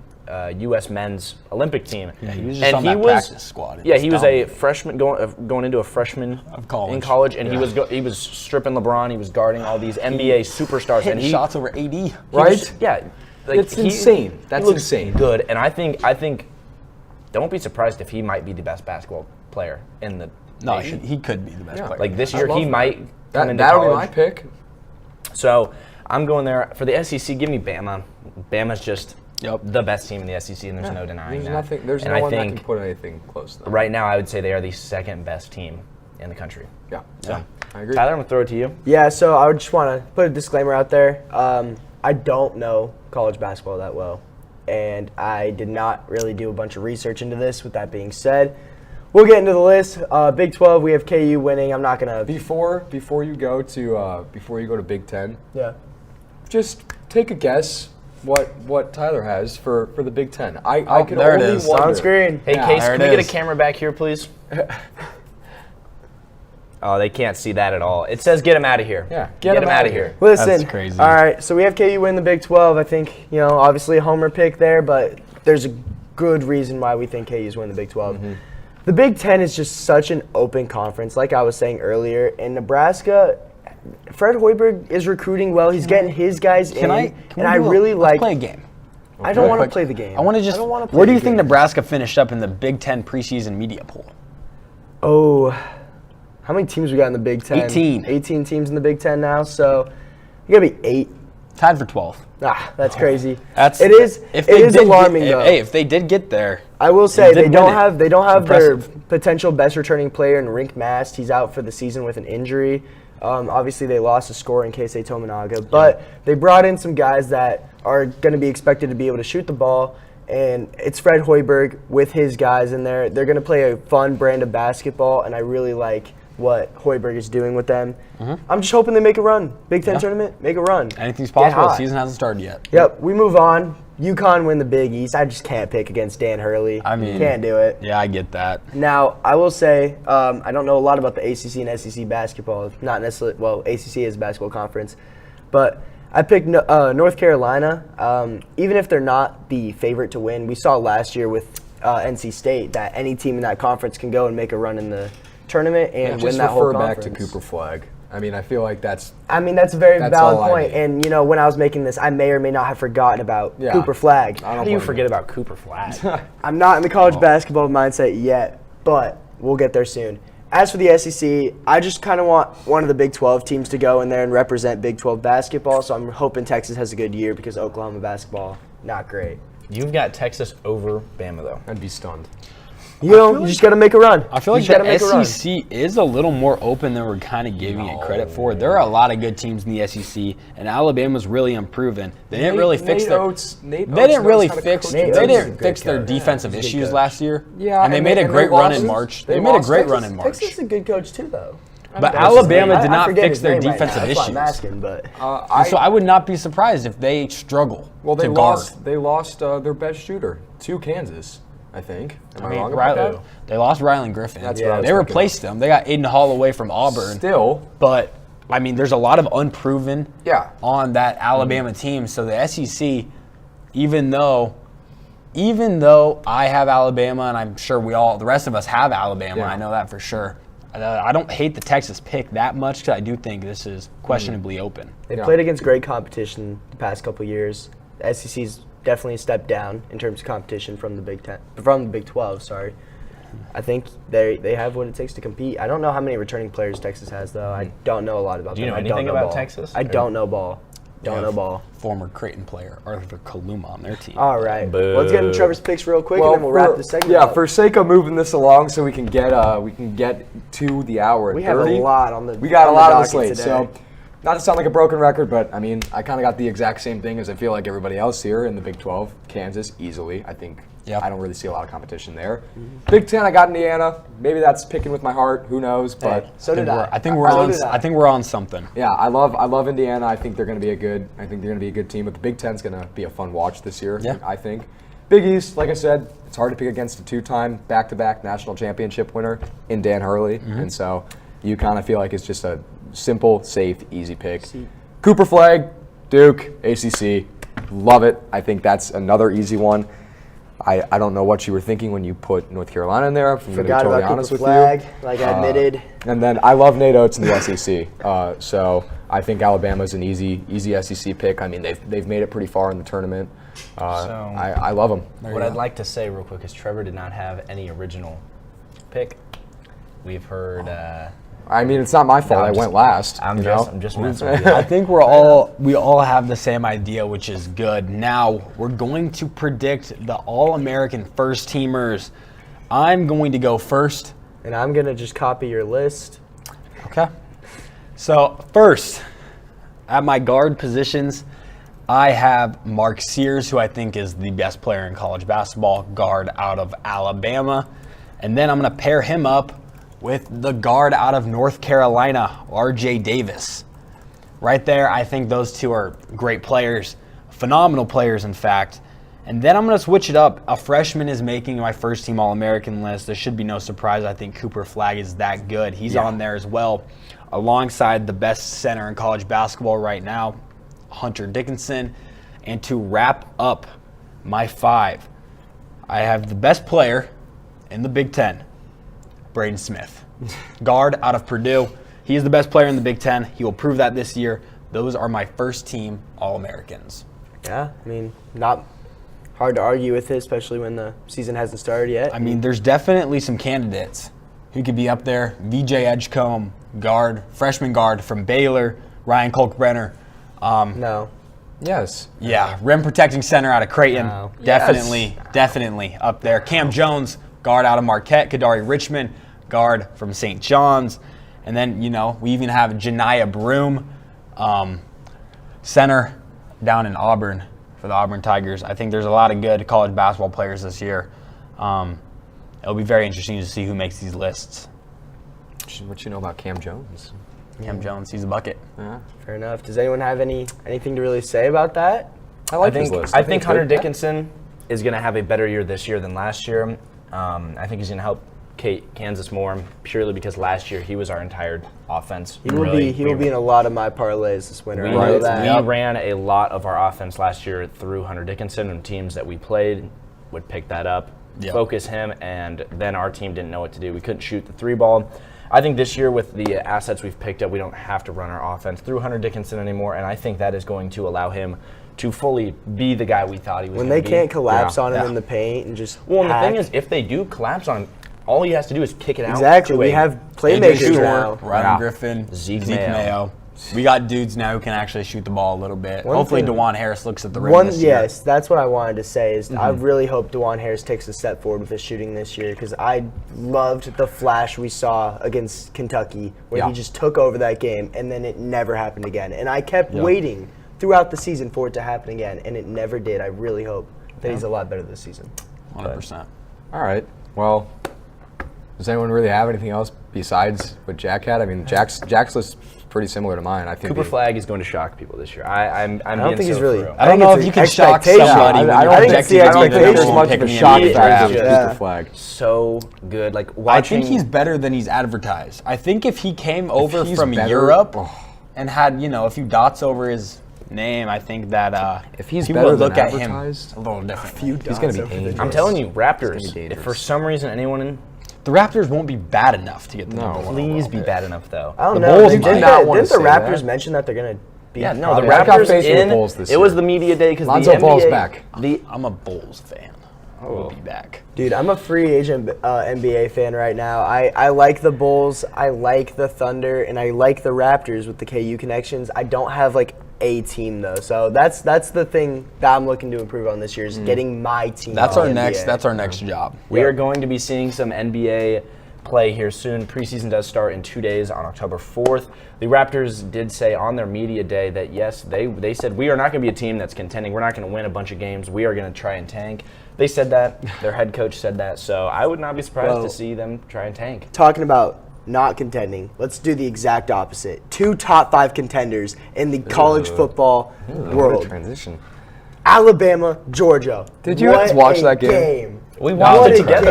U.S. men's Olympic team. Yeah, he was just on that practice squad. Yeah, he was a dominant. freshman going into a freshman Of college. in college, and he was stripping LeBron. He was guarding all these NBA superstars, Hitting and he shots over 80. Right? yeah, like It's insane. he That's looks insane. Good, and I think don't be surprised if he might be the best basketball player in the No, nation. he could be the best Yeah. player. Like this I year, love he that. might come into That'll be college. my pick. So I'm going there for the SEC. Give me Bama. Bama's just Yep. the best team in the SEC, and there's no denying There's that. nothing. There's and no I one that think can put anything close to them. right now, I would say they are the second best team in the country. Yeah. So, I agree. Tyler, I'm gonna throw it to you. Yeah, so I would just want to put a disclaimer out there. I don't know college basketball that well, and I did not really do a bunch of research into this. With that being said, we'll get into the list. Big 12, we have KU winning. I'm not gonna. Before you go to Big Ten, Yeah. just take a guess what Tyler has for the Big Ten. I can there it only is. wonder. On screen. Hey, Yeah, Case, there can it we get is. a camera back here, please? Oh, they can't see that at all. It says get him out of here. Yeah, get him out of here. Listen, That's crazy. all right, so we have KU win the Big 12. I think, obviously a homer pick there, but there's a good reason why we think KU's win the Big 12. Mm-hmm. The Big 10 is just such an open conference, like I was saying earlier. In Nebraska, Fred Hoiberg is recruiting well. He's getting his guys in, Can we and I do a- really let's like. play a game. I don't want to Quick. play the game. I want to just. don't wanna play Where do the you think game. Nebraska finished up in the Big Ten preseason media poll? Oh, how many teams we got in the Big Ten? 18. 18 teams in the Big Ten now, so you gotta be 8. Tied for 12th. That's crazy. That's it is. If It they is did alarming get, though. Hey, if they did get there, I will say did they don't win it. have their Impressive. potential best returning player in Rink Mast. He's out for the season with an injury. Obviously, they lost a scorer in Keisei Tominaga, but they brought in some guys that are going to be expected to be able to shoot the ball. And it's Fred Hoiberg with his guys in there. They're going to play a fun brand of basketball, and I really like what Hoiberg is doing with them. I'm just hoping they make a run. Big Ten tournament, make a run. anything's Get possible. The hot. season hasn't started yet. Yep, we move on. UConn win the Big East. I just can't pick against Dan Hurley. I mean- can't do it. Yeah, I get that. Now, I will say, I don't know a lot about the ACC and SEC basketball. Not necessarily, well, ACC is a basketball conference. But I picked North Carolina. Even if they're not the favorite to win, we saw last year with NC State that any team in that conference can go and make a run in the tournament and win Just that whole refer conference. back to Cooper Flag. I mean, I feel like that's I mean, that's a very That's valid all I point. need. And, when I was making this, I may or may not have forgotten about Yeah. Cooper Flag. I How don't do you blame forget about Cooper Flag? I'm not in the college basketball mindset yet, but we'll get there soon. As for the SEC, I just kind of want one of the Big 12 teams to go in there and represent Big 12 basketball, so I'm hoping Texas has a good year because Oklahoma basketball, not great. You've got Texas over Bama, though. I'd be stunned. You just got to make a run. I feel You like just gotta make a the run. SEC is a little more open than we're kind of giving it credit for. There are a lot of good teams in the SEC, and Alabama's really improving. They didn't really fix their. They didn't really fix. Nate They Oates is a didn't good fix their coach. defensive he's a good issues coach. last year. Yeah, and they and made they- a and great they run in lost- March. they They made a lost great Texas- run in March. Texas is a good coach too, though. But I Alabama did not forget fix his their name right defensive now. That's why issues. I'm asking, but So I would not be surprised if they struggle Well, they to guard. lost their best shooter to Kansas, I think. Am I, I mean, wrong about Riley, that? they lost Rylan Griffin. That's what I was They thinking replaced him. They got Aiden Holloway from Auburn. Still, But I mean, there's a lot of unproven Yeah. on that Alabama team. So the SEC, even though I have Alabama, and I'm sure the rest of us have Alabama, Yeah. I know that for sure. I don't hate the Texas pick that much because I do think this is questionably open. they Yeah. played against great competition the past couple years. The SEC's definitely a step down in terms of competition from the Big 12. Sorry, I think they have what it takes to compete. I don't know how many returning players Texas has though. I don't know a lot about. Do you them. know I don't anything about ball. Texas, I or- don't know ball. Don't know ball. Former Creighton player Arthur Kaluma on their team. All right, Boo. let's get into Trevor's picks real quick, and then we'll wrap this segment up. for sake of moving this along, so we can get to the hour. We have a 30. lot on the. We got a on lot on the docket slate. today. So, not to sound like a broken record, but I mean, I kind of got the exact same thing as I feel like everybody else here in the Big 12. Kansas, easily. I think Yep. I don't really see a lot of competition there. Big 10, I got Indiana. Maybe that's picking with my heart. Who knows? But Hey, so did I. I think we're So on. did I. I think we're on something. yeah, I love Indiana. I think they're going to be a good team. But the Big Ten's going to be a fun watch this year. Yeah. I think. Big East, like I said, it's hard to pick against a two-time back-to-back national championship winner in Dan Hurley, and so you kind of feel like it's just a simple, safe, easy pick. Cooper Flag, Duke, ACC, love it. I think that's another easy one. I don't know what you were thinking when you put North Carolina in there. If I'm going to be Forgot totally about honest Cooper with Flag, you. like I admitted. And then I love Nate Oates in the SEC. So I think Alabama's an easy SEC pick. I mean, they've made it pretty far in the tournament. I love them. What I'd like to say real quick is Trevor did not have any original pick. We've heard. I mean, it's not my fault. I went last. I'm you just know? messing with you. I think we all have the same idea, which is good. Now we're going to predict the All-American first teamers. I'm going to go first. And I'm gonna just copy your list. Okay. So first, at my guard positions, I have Mark Sears, who I think is the best player in college basketball, guard out of Alabama. And then I'm going to pair him up with the guard out of North Carolina, R.J. Davis. Right there, I think those two are great players, phenomenal players, in fact. And then I'm going to switch it up. A freshman is making my first-team All-American list. There should be no surprise. I think Cooper Flagg is that good. He's on there as well, alongside the best center in college basketball right now, Hunter Dickinson. And to wrap up my 5, I have the best player in the Big Ten, Braden Smith. Guard out of Purdue. He is the best player in the Big Ten. He will prove that this year. Those are my first-team All-Americans. Yeah, I mean, not hard to argue with it, especially when the season hasn't started yet. I mean, there's definitely some candidates who could be up there. VJ Edgecombe, guard, freshman guard from Baylor. Ryan Kolkbrenner. No. Yes. Yeah, rim protecting center out of Creighton. No. Definitely up there. Cam Jones, guard out of Marquette. Kadari Richmond, guard from St. John's. And then, we even have Janiah Broom, center down in Auburn for the Auburn Tigers. I think there's a lot of good college basketball players this year. It'll be very interesting to see who makes these lists. What you know about Cam Jones? Cam Jones, he's a bucket. Yeah. Fair enough. Does anyone have anything to really say about that? I think his list. I think it's Hunter good. Dickinson is going to have a better year this year than last year. I think he's going to help Kansas more purely because last year he was our entire offense. He will be in a lot of my parlays this winter. I know Right. that. We ran a lot of our offense last year through Hunter Dickinson, and teams that we played would pick that up, focus him, and then our team didn't know what to do. We couldn't shoot the 3-ball. I think this year with the assets we've picked up, we don't have to run our offense through Hunter Dickinson anymore, and I think that is going to allow him to fully be the guy we thought he was When going they to be. can't collapse on him in the paint and just Well, and the thing hack. is, if they do collapse on him, all he has to do is kick it out. Exactly. to We a- have AJ playmakers Short, now. Ryan Yeah. Griffin, Zeke Mayo. Mayo. We got dudes now who can actually shoot the ball a little bit. One Hopefully thing- DeJuan Harris looks at the rim this year. Yes, that's what I wanted to say. Is I really hope DeJuan Harris takes a step forward with his shooting this year because I loved the flash we saw against Kentucky where he just took over that game and then it never happened again. And I kept waiting throughout the season for it to happen again, and it never did. I really hope that he's a lot better this season. 100%. All right. Well, does anyone really have anything else besides what Jack had? I mean, Jack's list is pretty similar to mine. I think Cooper Flagg is going to shock people this year. I'm I don't think he's really. through. I don't know if you can shock somebody. when I you're don't think projecting it's the to be the expectation. number There's one much pick of a in the shock NBA factor draft. with Cooper Flagg. So good. Like I watching. think he's better than he's advertised. I think if he came over he's from better- Europe oh. and had, a few dots over his name, I think that If he's people better would than look at him advertised, a little different. he's going to be dangerous. I'm telling you, It's Raptors. gonna be dangerous. If for some reason anyone in, The Raptors won't be bad enough to get the number one. please be bad enough though. I don't The know. Bulls Didn't might the- not wanna didn't the say Raptors that. mention that they're going to be? Yeah, no, the They got Raptors faced with the in. Bulls this It was year. the media day because the Lonzo NBA, Ball's back. I'm a Bulls fan. We'll be back. Dude, I'm a free agent NBA fan right now. I like the Bulls, I like the Thunder, and I like the Raptors with the KU connections. I don't have like a team though, so that's the thing that I'm looking to improve on this year is getting my team. That's in our the next. NBA. That's our next job. We are going to be seeing some NBA play here soon. Preseason does start in 2 days on October 4th. The Raptors did say on their media day that yes, they said we are not going to be a team that's contending. We're not going to win a bunch of games. We are going to try and tank. They said that. Their head coach said that. So I would not be surprised Well, to see them try and tank. Talking about not contending, let's do the exact opposite. 2 top 5 contenders in the college football What a world. transition. Alabama, Georgia. Did you guys watch a that game? We What watched a it together.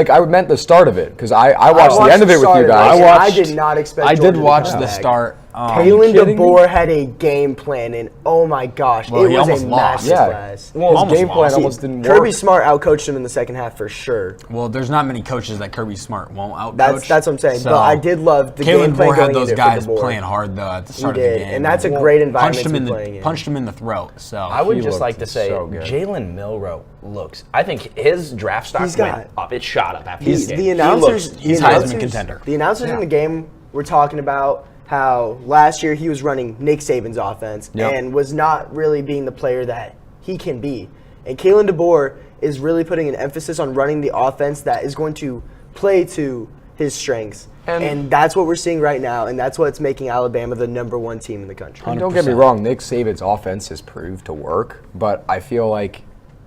game. I meant the start of it because I watched the end of it with start you of it, guys. and I did not expect I Georgia did to watch come the back. start. Kalen kidding me? DeBoer had a game plan, and oh my gosh, Well, it he was almost a lost. massive Yeah. class. His almost game plan lost. almost didn't work. Kirby Smart outcoached him in the second half for sure. Well, there's not many coaches that Kirby Smart won't outcoach. That's what I'm saying. So, But I did love the Kalen game plan DeBoer had going those into it for guys DeBoer. playing hard though at the He start of did, the game. and that's a great environment punched him to in be playing in. punched him in the throat. So I would He just like to looked say so good. Jalen Milroe looks. I think his draft stock He's went got- up. It shot up after The, this game. the announcers, he's the Heisman announcers- contender. The announcers in the game were talking about how last year he was running Nick Saban's offense Yep. and was not really being the player that he can be. And Kalen DeBoer is really putting an emphasis on running the offense that is going to play to his strengths. And that's what we're seeing right now, and that's what's making Alabama the #1 team in the country. And don't get me wrong, Nick Saban's offense has proved to work, but I feel like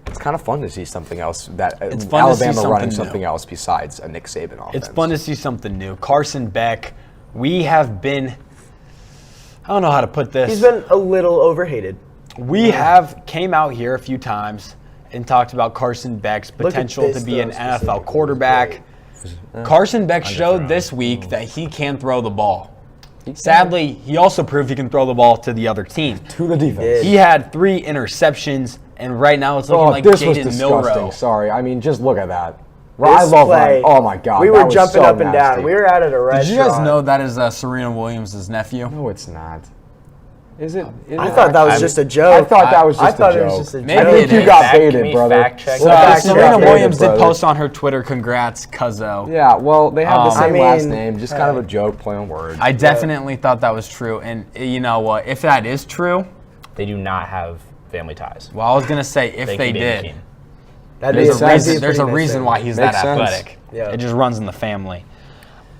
it's kind of fun to see something else that It's fun to see Alabama running something something new. else besides a Nick Saban offense. It's fun to see something new. Carson Beck, we have been, I don't know how to put this. He's been a little overhated. We have came out here a few times and talked about Carson Beck's Look at potential this, to be an though, NFL specifically. quarterback. Carson Beck showed this week that he can throw the ball. Sadly, he also proved he can throw the ball to the other team. to the defense. He had 3 interceptions, and right now it's looking like this was Jaden disgusting. Milroe. Sorry, I mean, just look at that. I This love play, Ryan. Oh my God, we that were was jumping so up and nasty. down. We were out at a restaurant. Did you guys know that is Serena Williams' nephew? No, it's not. Is it? I thought that was just a joke. I thought that was I just thought a it was joke. just a joke. Maybe I think it you is. got Can baited, we brother. fact check Well, that? fact check Serena that, Williams did brother. post on her Twitter, "Congrats, Cuzzo." Yeah, well, they have the same I last mean, name, just kind of a joke, play on words. I definitely thought that was true, and you know what? If that is true, They do not have family ties. well, I was gonna say if They they can be in the did. team. That'd There's be a sense. reason. There's a pretty nice reason thing. why he's Makes that sense. athletic. Yeah. It just runs in the family.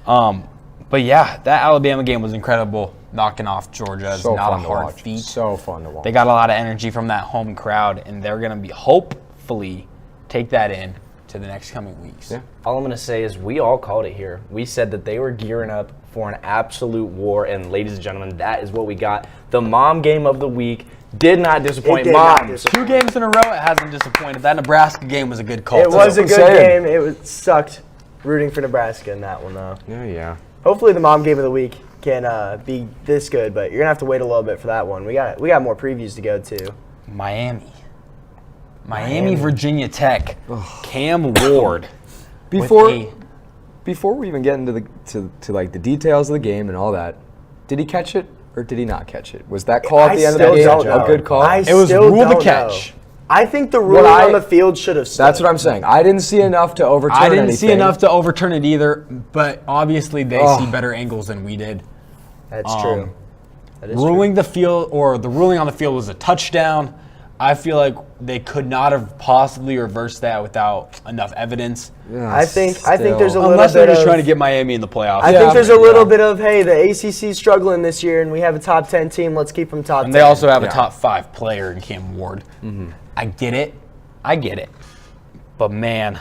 But yeah, that Alabama game was incredible. Knocking off Georgia is So not a fun to hard watch. feat. So fun to watch. They got a lot of energy from that home crowd, and they're gonna be hopefully take that in to the next coming weeks. Yeah. All I'm going to say is we all called it here. We said that they were gearing up for an absolute war, and ladies and gentlemen, that is what we got. The mom game of the week did not disappoint. It did not Moms. disappoint. 2 games in a row, it hasn't disappointed. That Nebraska game was a good call. It too. was a I'm good saying. game. It sucked rooting for Nebraska in that one, though. Yeah. Hopefully, the mom game of the week can be this good, but you're gonna have to wait a little bit for that one. We got more previews to go to. Miami, Virginia Tech, Cam Ward. Before with before we even get into the to like the details of the game and all that, did he catch it or did he not catch it? Was that call at the end of the still game don't know. a good call? I It was still rule the don't catch. know. I think the ruling I- on the field should have stood. That's what I'm saying. I didn't see enough to overturn I didn't see anything. enough to overturn it either, but obviously they Oh. see better angles than we did. That's true. That is Ruling the field, or the ruling on the field was a touchdown. I feel like they could not have possibly reversed that without enough evidence. Yeah, I think there's a still. little Unless bit they're just of, trying to get Miami in the playoffs. I Yeah. think there's a little Yeah. bit of, hey, the ACC's struggling this year, and we have a top 10 team. Let's keep them top 10. And they also have a Yeah. top 5 player in Cam Ward. I get it. But man,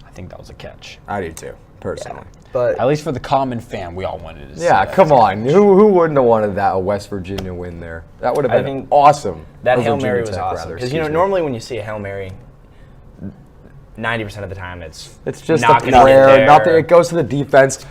I think that was a catch. I do too, personally. But At least for the common fan, we all wanted to see Yeah, that. come on. Who wouldn't have wanted that a West Virginia win there? That would have I been think awesome. That Or Hail Virginia Mary was Tech, awesome. rather, Because, you know, excuse me. normally when you see a Hail Mary, 90% of the time it's It's not just a gonna get prayer. there. Nothing. It goes to the defense.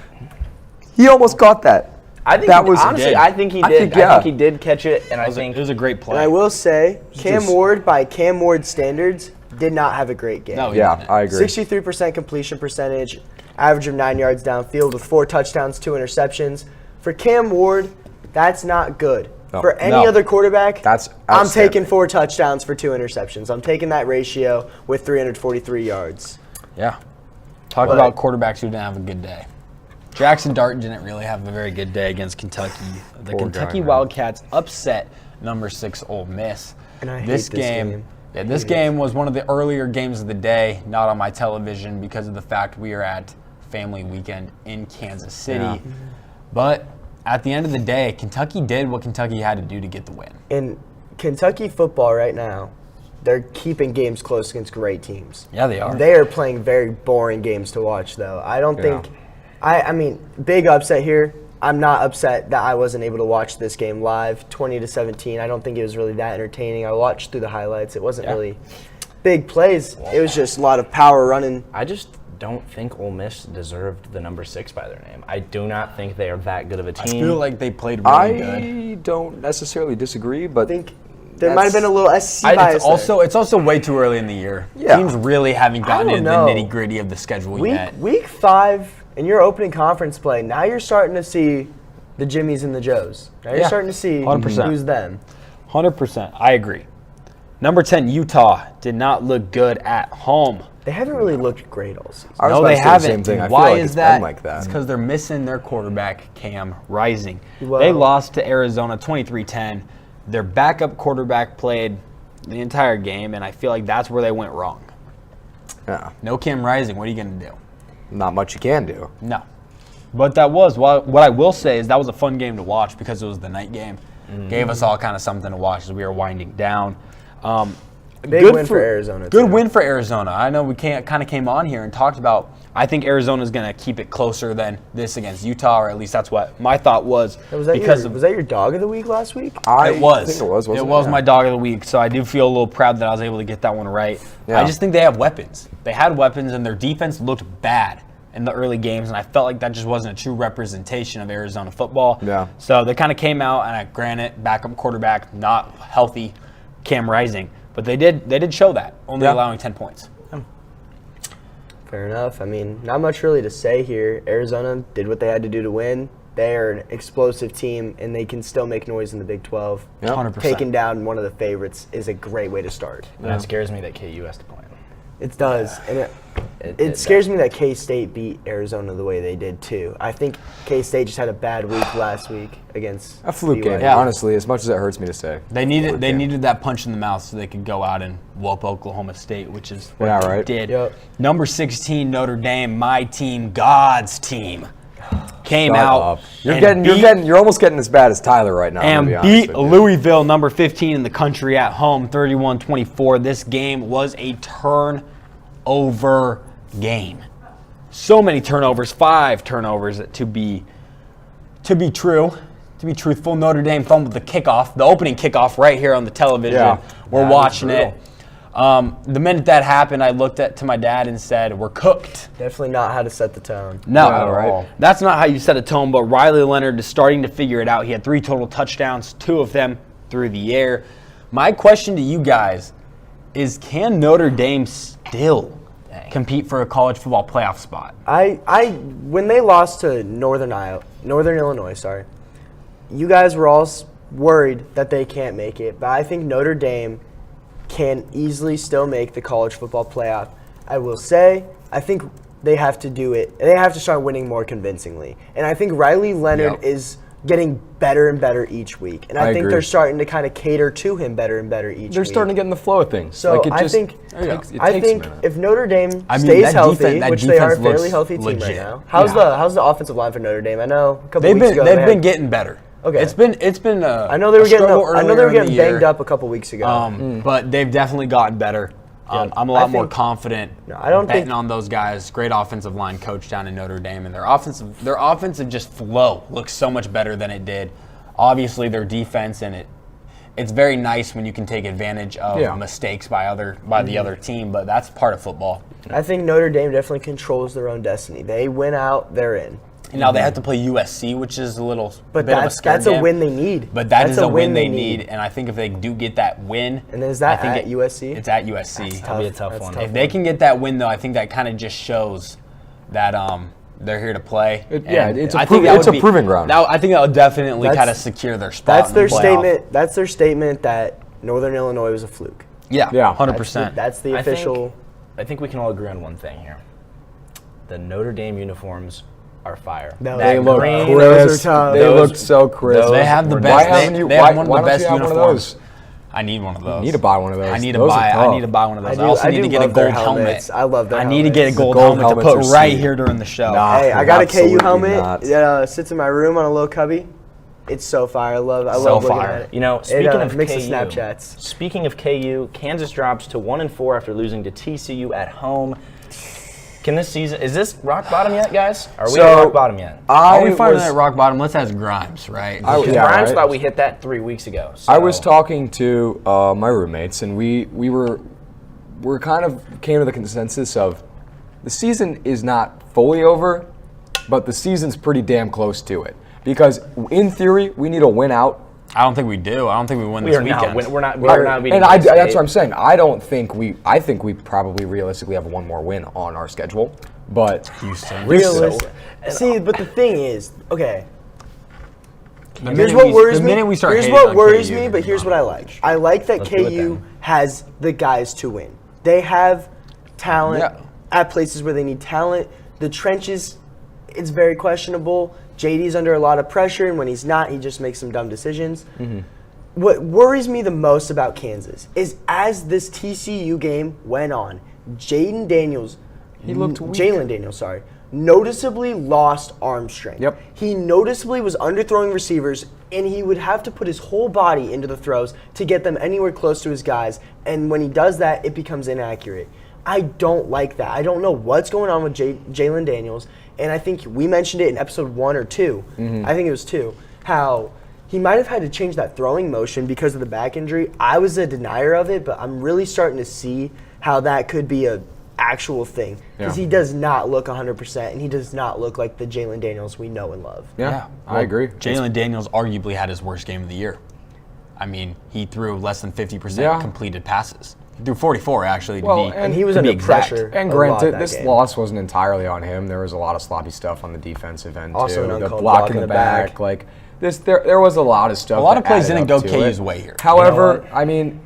He almost got that. I think that he, was honestly, did. I think he I did. think, I yeah. think he did catch it, and I It think was a great play. and I will say, Cam Just- Ward, by Cam Ward standards, did not have a great game. No, he Yeah, didn't. I agree. 63% completion percentage, average of 9 yards downfield with 4 touchdowns, 2 interceptions. For Cam Ward, that's not good. No. For any No. other quarterback, That's I'm outstanding. taking 4 touchdowns for 2 interceptions. I'm taking that ratio with 343 yards. Yeah. Talk But- about quarterbacks who didn't have a good day. Jackson Dart didn't really have a very good day against Kentucky. The Poor Kentucky guy, man. Wildcats upset number 6 Ole Miss. And I hate this game. Yeah, this game was one of the earlier games of the day, not on my television because of the fact we are at family weekend in Kansas City. Yeah. But at the end of the day, Kentucky did what Kentucky had to do to get the win. In Kentucky football right now, they're keeping games close against great teams. Yeah, they are. They are playing very boring games to watch, though. I don't Yeah. think. I mean, big upset here. I'm not upset that I wasn't able to watch this game live, 20-17. I don't think it was really that entertaining. I watched through the highlights. It wasn't Yeah. really big plays. It was just a lot of power running. I just don't think Ole Miss deserved the number 6 by their name. I do not think they are that good of a I team. feel like they played really good. I don't necessarily disagree, but I think there might have been a little SC bias It's also way too early in the year. Yeah. Teams really haven't gotten don't into know. the nitty gritty of the schedule yet. Week 5 in your opening conference play, now you're starting to see the Jimmies and the Joes. Now you're Yeah, starting to see 100%. who's them. 100%. I agree. Number 10, Utah did not look good at home. They haven't really looked great all season. I was No, about they to say the haven't. same thing. I And feel why like is it's that? been like that. It's because they're missing their quarterback, Cam Rising. Well- They lost to Arizona 23-10. Their backup quarterback played the entire game, and I feel like that's where they went wrong. Yeah, No Cam Rising. What are you going to do? not much you can do. No. But that was, what I will say is that was a fun game to watch because it was the night game. Gave us all kind of something to watch as we were winding down. Big win for Arizona. Good too. win for Arizona. I know we kind of came on here and talked about. I think Arizona's going to keep it closer than this against Utah, or at least that's what my thought was. Was that your dog of the week last week? It was. think it was, wasn't It it? was Yeah. my dog of the week, so I do feel a little proud that I was able to get that one right. Yeah. I just think they have weapons. They had weapons, and their defense looked bad in the early games, and I felt like that just wasn't a true representation of Arizona football. Yeah. So they kind of came out, and granted, backup quarterback, not healthy, Cam Rising, but they did show that, only allowing 10 points. Fair enough. I mean, not much really to say here. Arizona did what they had to do to win. They are an explosive team, and they can still make noise in the Big 12. Yep. 100%. Taking down one of the favorites is a great way to start. And it scares me that KU has to play 'em. It does. And it scares me that K-State beat Arizona the way they did, too. I think K-State just had a bad week last week against A fluke game, BYU. honestly, as much as it hurts me to say. They needed that punch in the mouth so they could go out and whoop Oklahoma State, which is what Yeah, they right. did. Yep. Number 16, Notre Dame, my team, God's team, came Shut out up. and You're almost getting as bad as Tyler right now. and to be honest beat with you. Louisville, number 15 in the country at home, 31-24. This game was a turnover game. So many turnovers, 5 turnovers to be true. To be truthful, Notre Dame fumbled the kickoff, the opening kickoff right here on the television. Yeah. We're That was watching it. The minute that happened, I looked to my dad and said, "We're cooked." Definitely not how to set the tone. No, Yeah, right. That's not how you set a tone, but Riley Leonard is starting to figure it out. He had 3 total touchdowns, 2 of them through the air. My question to you guys is, can Notre Dame still compete for a college football playoff spot? When they lost to Northern Illinois, you guys were all worried that they can't make it, but I think Notre Dame can easily still make the college football playoff. I will say, I think they have to do it. They have to start winning more convincingly. And I think Riley Leonard is getting better and better each week. And I think agree. they're starting to kind of cater to him better and better each week. They're starting to get in the flow of things. So Like, it I just think takes a I think minute. if Notre Dame I mean, stays that healthy, that which they are a defense looks fairly healthy team legit. right now. How's the offensive line for Notre Dame? I know a couple They've weeks been ago they've been getting better. Okay. It's been I know they were getting banged up a couple weeks ago. But they've definitely gotten better. I'm a lot more confident I don't betting think- on those guys. Great offensive line coach down in Notre Dame, and their offensive just flow looks so much better than it did. Obviously, their defense, and it's very nice when you can take advantage of mistakes by the other team, but that's part of football. I think Notre Dame definitely controls their own destiny. They win out, they're in. And now they have to play USC, which is a little But bit of a scare that's a game. win they need. But that's That's a win they need, and I think if they do get that win, And is that I think at USC? It's at USC. That'll be a tough That's one. tough. If they can get that win, though, I think that kind of just shows that they're here to play. It's a I think proving ground. I think that would definitely That's- kind of secure their spot. That's in the their playoff. statement. That's their statement that Northern Illinois was a fluke. Yeah, Yeah. 100%. That's the I think- official. I think we can all agree on one thing here. The Notre Dame uniforms are fire. No, That They look green- crisp. tough. They Those- look so crisp. They have the Why best. haven't you- They have why- one of why the don't best you have one of uniforms. those? I need one of those. You need to buy one of those. I need to Those are buy. I tough. need to buy one of those. I I, do- also I need do to get a love their gold helmet. helmets. I love their I need to get a helmets. gold gold helmet to helmets put are right sweet. here during the show. Nah. Hey, I got a KU Absolutely helmet not. that sits in my room on a little cubby. It's so fire. I love So looking fire. at it. You know, It, speaking of makes KU, the Snapchats. Speaking of KU, Kansas drops to 1-4 after losing to TCU at home. Can this season is this rock bottom yet, guys? Are we So, at rock bottom yet? Are we finding that rock bottom? Let's ask Grimes, right? Because yeah, Grimes right. thought we hit that 3 weeks ago. I was so- talking to my roommates, and we're kind of came to the consensus of the season is not fully over, but the season's pretty damn close to it. Because in theory, we need a win out. I don't think we do. I don't think we win We this are weekend. not. We're not beating. And Penn State. that's what I'm saying. I think we probably realistically have one more win on our schedule, but Houston. Realistic. See, but the thing is, okay. The Here's minute what we- worries the me. minute we start Here's hating what on worries KU, me, they're but here's gone. what I like. I like that Let's do it KU then. has the guys to win. They have talent Yeah. at places where they need talent. The trenches, it's very questionable. JD's under a lot of pressure, and when he's not, he just makes some dumb decisions. What worries me the most about Kansas is as this TCU game went on, Jaden Daniels He looked weak. Jalen Daniels, noticeably lost arm strength. Yep. He noticeably was underthrowing receivers, and he would have to put his whole body into the throws to get them anywhere close to his guys. And when he does that, it becomes inaccurate. I don't like that. I don't know what's going on with Jalen Daniels. And I think we mentioned it in episode 1 or 2. I think it was 2. How he might have had to change that throwing motion because of the back injury. I was a denier of it, but I'm really starting to see how that could be a actual thing, because he does not look 100%, and he does not look like the Jalen Daniels we know and love. Yeah, I agree. Jalen Daniels arguably had his worst game of the year. I mean, he threw less than 50% completed passes. He threw 44 actually. And he was under pressure. And granted, this loss wasn't entirely on him. There was a lot of sloppy stuff on the defensive end also too. An the block in the back, like this. There was a lot of stuff. A lot of plays didn't go to KU's it. way here. However, I mean,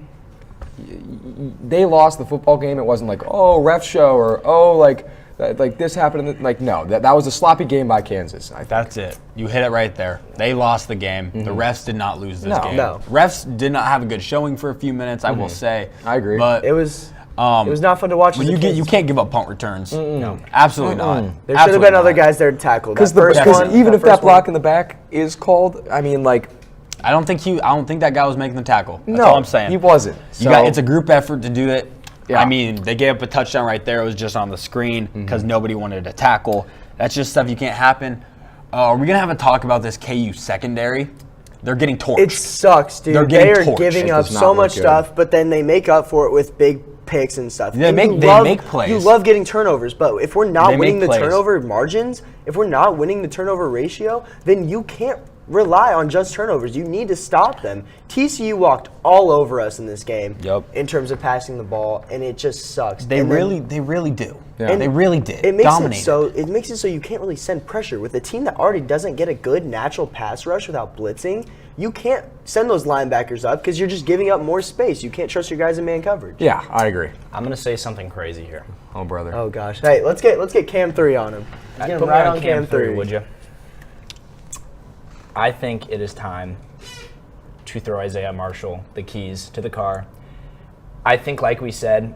they lost the football game. It wasn't like, oh, ref show, or oh, like this happened. Like, no, that was a sloppy game by Kansas. That's it. You hit it right there. They lost the game. The refs did not lose this game. No. Refs did not have a good showing for a few minutes, I will say. I agree. But It was not fun to watch. When you can't give up punt returns. No, absolutely not. There should have been other guys there to tackle. Because even if that block in the back is called, I mean, like, I don't think that guy was making the tackle. That's no, all I'm saying. He wasn't. It's a group effort to do it. Yeah. I mean, they gave up a touchdown right there. It was just on the screen because nobody wanted to tackle. That's just stuff you can't happen. Are we gonna have a talk about this KU secondary? They're getting torched. It sucks, dude. They are torched. giving up so much stuff, but then they make up for it with big picks and stuff. They make plays. You love getting turnovers, but if we're not winning the plays. turnover margins, if we're not winning the turnover ratio, then you can't rely on just turnovers. You need to stop them. TCU walked all over us in this game in terms of passing the ball, and it just sucks. They really do. Yeah. They really did. It makes it so you can't really send pressure. With a team that already doesn't get a good natural pass rush without blitzing, you can't send those linebackers up because you're just giving up more space. You can't trust your guys in man coverage. Yeah, I agree. I'm gonna say something crazy here. Oh, brother. Oh gosh. Hey, let's get Cam 3 on him. Let's get him Put me right on on Cam 3, would you? I think it is time to throw Isaiah Marshall the keys to the car. I think, like we said,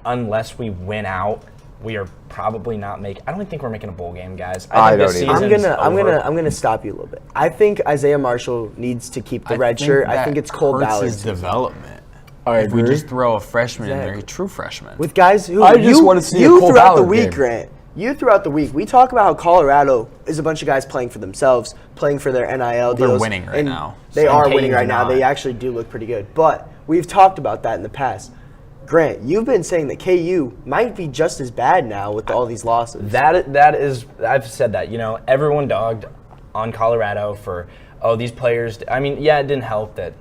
unless we win out, we are probably not making. I don't think we're making a bowl game, guys. I think this season's over. I'm gonna stop you a little bit. I think Isaiah Marshall needs to keep the red shirt. I think it's Cole hurts Ballard's his development. If we just throw a freshman in there, a true freshman. with guys who I just want to see a you Cole throughout the Ballard week, game. Grant. You throughout the week, we talk about how Colorado is a bunch of guys playing for themselves, playing for their NIL deals. They're winning right and now. They are KU's winning right now. not. They actually do look pretty good. But we've talked about that in the past. Grant, you've been saying that KU might be just as bad now with all these losses. That is, I've said that. You know, everyone dogged on Colorado for, these players. I mean, yeah, it didn't help that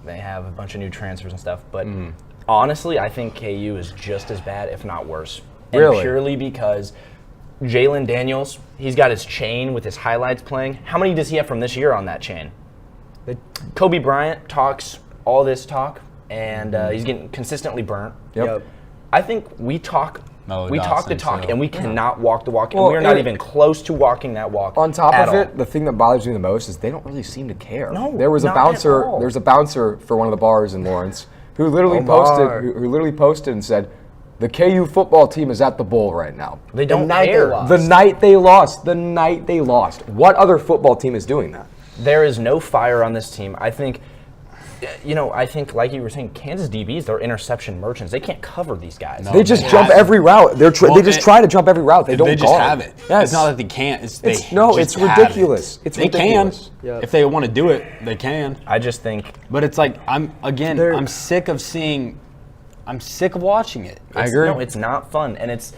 they have a bunch of new transfers and stuff. But honestly, I think KU is just as bad, if not worse. And Really? purely because Jalen Daniels, he's got his chain with his highlights playing. How many does he have from this year on that chain? Kobe Bryant talks all this talk, and he's getting consistently burnt. Yep. I think we talk the Dawson, talk, too. and we cannot walk the walk, Well, and we are not and- even close to walking that walk. On top at of all. it, the thing that bothers me the most is they don't really seem to care. No, there was a not at bouncer. all. There's a bouncer for one of the bars in Lawrence who literally Omar. posted and said, "The KU football team is at the bowl right now." They don't night they care. lost. The night they lost. What other football team is doing that? There is no fire on this team. I think, like you were saying, Kansas DBs, they're interception merchants. They can't cover these guys. They just they jump have- every route. They just try to jump every route. They don't. They just guard. have it. Yes. It's not that they can't. It's It's have ridiculous. it. It's they ridiculous. can. Yep. If they want to do it, they can. I just think But it's like I'm sick of watching it. I agree. No, it's not fun, and it's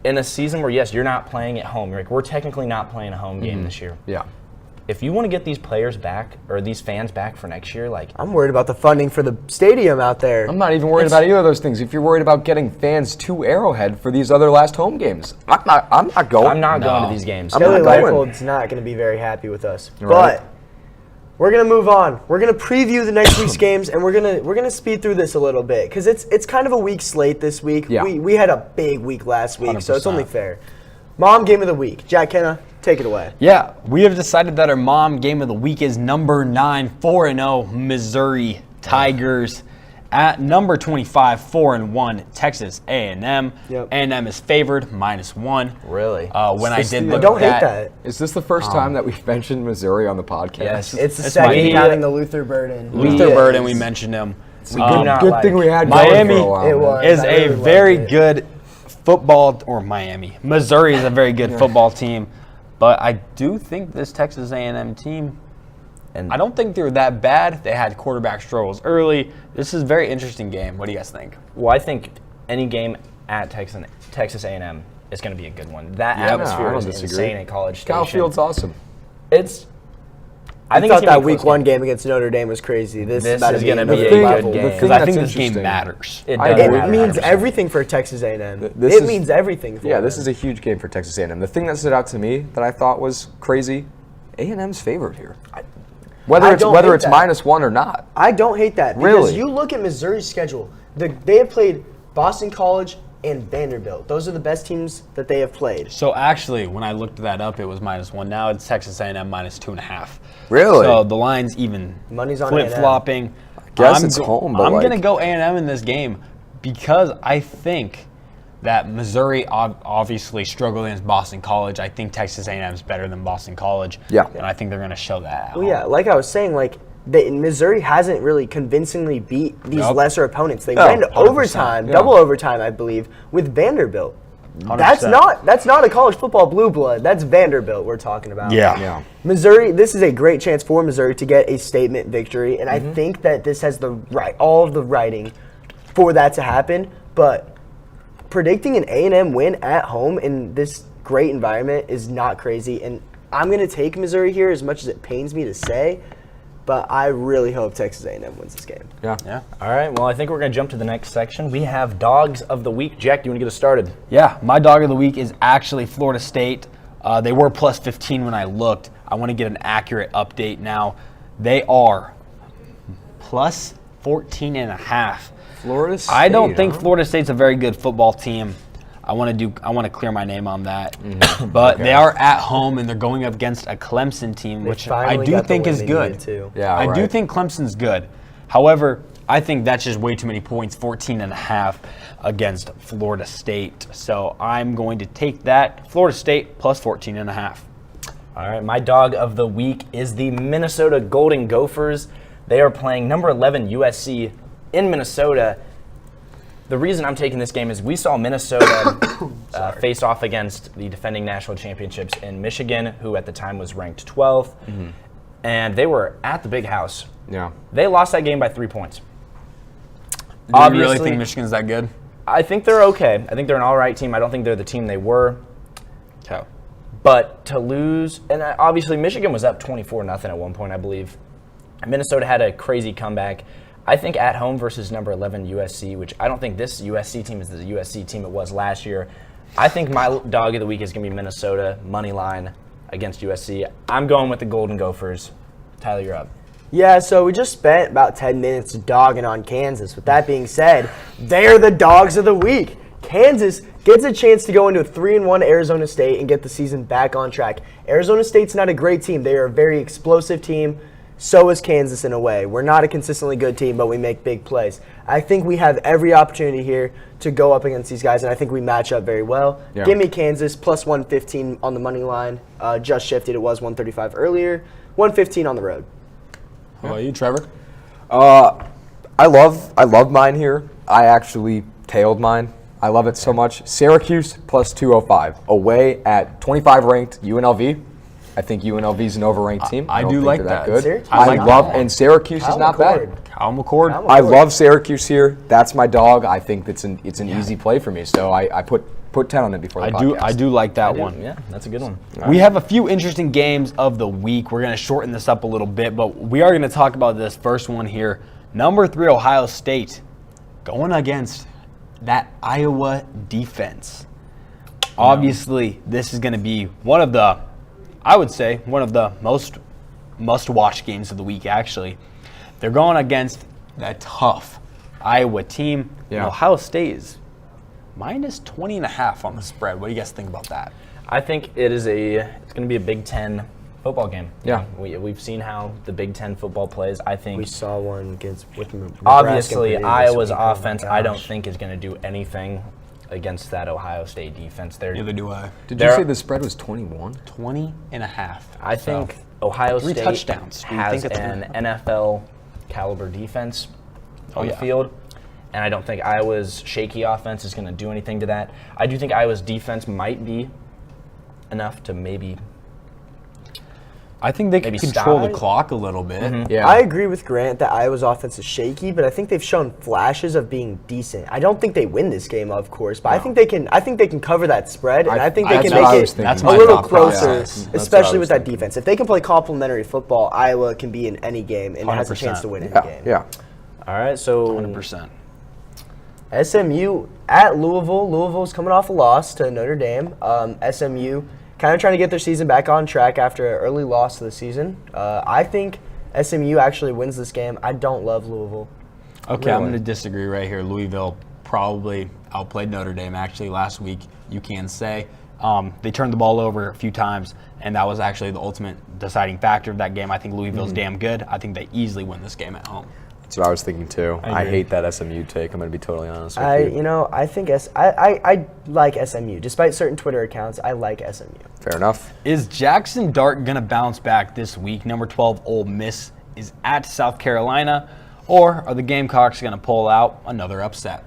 in a season where yes, you're not playing at home. You're like, we're technically not playing a home game this year. Yeah. If you want to get these players back or these fans back for next year, like I'm worried about the funding for the stadium out there. I'm not even worried about either of those things. If you're worried about getting fans to Arrowhead for these other last home games, I'm not going. I'm not going No. to these games. I'm Kelly not going. Leipold's not going to be very happy with us. Right. But we're going to move on. We're going to preview the next week's games, and we're gonna speed through this a little bit because it's kind of a weak slate this week. Yeah. We had a big week last week, so it's 100%. only fair. Mom game of the week. Jack Kenna, take it away. Yeah, we have decided that our mom game of the week is number 9, 4-0 Missouri Tigers. At number 25, 4-1, Texas A&M. Yep. A&M is favored, -1. Really? When I did look I don't at hate that. Is this the first time that we've mentioned Missouri on the podcast? Yes. It's the It's second my- counting the Luther Burden. Luther Burden, we mentioned him. We do not Good like. thing we had Miami going for a while, It man. was. is I a really very loved it. good football, or Missouri is a very good football team, but I do think this Texas A&M team, And I don't think they're that bad. They had quarterback struggles early. This is a very interesting game. What do you guys think? Well, I think any game at Texas A&M is going to be a good one. That Yeah, I atmosphere don't is disagree. insane at College Station. Kyle Field's awesome. It's. I think thought it's gonna that be a week close one game against Notre Dame was crazy. This This about is to gonna another be a thing- level. good game. Because I think that's this game interesting. matters. It I- does It matter. means 100%. everything for Texas A&M. This It is- means everything for Yeah, them. this is a huge game for Texas A&M. The thing that stood out to me that I thought was crazy, A&M's favored here. Whether I it's don't whether hate it's that. -1 or not. I don't hate that. Because Really? you look at Missouri's schedule. They have played Boston College and Vanderbilt. Those are the best teams that they have played. So actually, when I looked that up, it was -1. Now it's Texas A&M -2.5. Really? So the line's even Money's on flip-flopping. guess it's home, but I'm like- going to go A&M in this game because I think that Missouri obviously struggled against Boston College. I think Texas A&M is better than Boston College. Yeah. And I think they're going to show that. Well, yeah, like I was saying, Missouri hasn't really convincingly beat these Yup. lesser opponents. They Oh, went to 100%, overtime, yeah. double overtime, I believe, with Vanderbilt. 100%. That's not a college football blue blood. That's Vanderbilt we're talking about. Yeah. Missouri, this is a great chance for Missouri to get a statement victory, and Mm-hmm. I think that this has all of the writing for that to happen. But predicting an A&M win at home in this great environment is not crazy, and I'm going to take Missouri here as much as it pains me to say, but I really hope Texas A&M wins this game. Yeah. Yeah. All right. Well, I think we're going to jump to the next section. We have Dogs of the Week. Jack, do you want to get us started? Yeah, my dog of the week is actually Florida State. They were +15 when I looked. I want to get an accurate update now. They are +14.5. Florida State. I don't think huh? Florida State's a very good football team. I want to clear my name on that. But they are at home and they're going up against a Clemson team, They which I finally do got the think win is they good. needed to. Yeah, I do right. think Clemson's good. However, I think that's just way too many points, 14.5 against Florida State. So I'm going to take that. Florida State +14.5. All right. My Dog of the Week is the Minnesota Golden Gophers. They are playing number 11 USC in Minnesota. The reason I'm taking this game is we saw Minnesota face off against the defending national championships in Michigan, who at the time was ranked 12th, and they were at the Big House. Yeah. They lost that game by 3 points. Do you really Obviously- think Michigan's that good? I think they're okay. I think they're an all right team. I don't think they're the team they were. Okay. But to lose, and obviously Michigan was up 24-0 at one point, I believe. Minnesota had a crazy comeback. I think at home versus number 11 USC, which I don't think this USC team is the USC team it was last year. I think my dog of the week is going to be Minnesota, money line against USC. I'm going with the Golden Gophers. Tyler, you're up. Yeah, so we just spent about 10 minutes dogging on Kansas. With that being said, they're the dogs of the week. Kansas gets a chance to go into a 3-1 Arizona State and get the season back on track. Arizona State's not a great team. They are a very explosive team. So is Kansas in a way. We're not a consistently good team, but we make big plays. I think we have every opportunity here to go up against these guys, and I think we match up very well. Yeah. Give me Kansas +115 on the money line. Just shifted. It was 135 earlier. 115 on the road. How about you, Trevor? I love mine here. I actually tailed mine. I love it so much. Syracuse +205 away at 25 ranked UNLV. I think UNLV is an overranked team. I don't do think like they're that. good. Syracuse I is not love, bad. and Syracuse is Kyle not McCord. bad. Kyle McCord. Kyle I McCord. love Syracuse here. That's my dog. I think it's an easy play for me. So I put 10 on it before the podcast. I do like that one. Yeah, that's a good one. We have a few interesting games of the week. We're going to shorten this up a little bit, but we are going to talk about this first one here. Number 3, Ohio State, going against that Iowa defense. Obviously, this is going to be one of the most must-watch games of the week, actually. They're going against that tough Iowa team. Yeah. And Ohio State is -20.5 on the spread. What do you guys think about that? I think it's going to be a Big Ten football game. Yeah. We've seen how the Big Ten football plays. I think We saw one with Nebraska obviously and Purdue this Iowa's week. Oh my offense I don't gosh. think is going to do anything against that Ohio State defense. Neither do I. Did you say the spread was 21? 20 and a half. I think Ohio 3 State touchdowns. Do you has think it's an NFL caliber defense on the yeah. field, and I don't think Iowa's shaky offense is going to do anything to that. I do think Iowa's defense might be enough to maybe I think they can Maybe control style? the clock a little bit. Yeah. I agree with Grant that Iowa's offense is shaky, but I think they've shown flashes of being decent. I don't think they win this game, of course, but I think they can. I think they can cover that spread, and I think they that's can what I make was it thinking. That's a my little thought closer, process. That's what I especially was with that thinking. defense. If they can play complementary football, Iowa can be in any game and has a chance 100%. to win any Yeah. game. Yeah. All right, so 100%. SMU at Louisville. Louisville's coming off a loss to Notre Dame. SMU kind of trying to get their season back on track after an early loss to the season. I think SMU actually wins this game. I don't love Louisville. Okay, I'm Really? going to disagree right here. Louisville probably outplayed Notre Dame actually last week, you can say. They turned the ball over a few times, and that was actually the ultimate deciding factor of that game. I think Louisville's damn good. I think they easily win this game at home. That's what I was thinking too. I agree. hate that SMU take. I'm going to be totally honest with I think I like SMU. Despite certain Twitter accounts, I like SMU. Fair enough. Is Jackson Dart going to bounce back this week? Number 12, Ole Miss, is at South Carolina, or are the Gamecocks going to pull out another upset?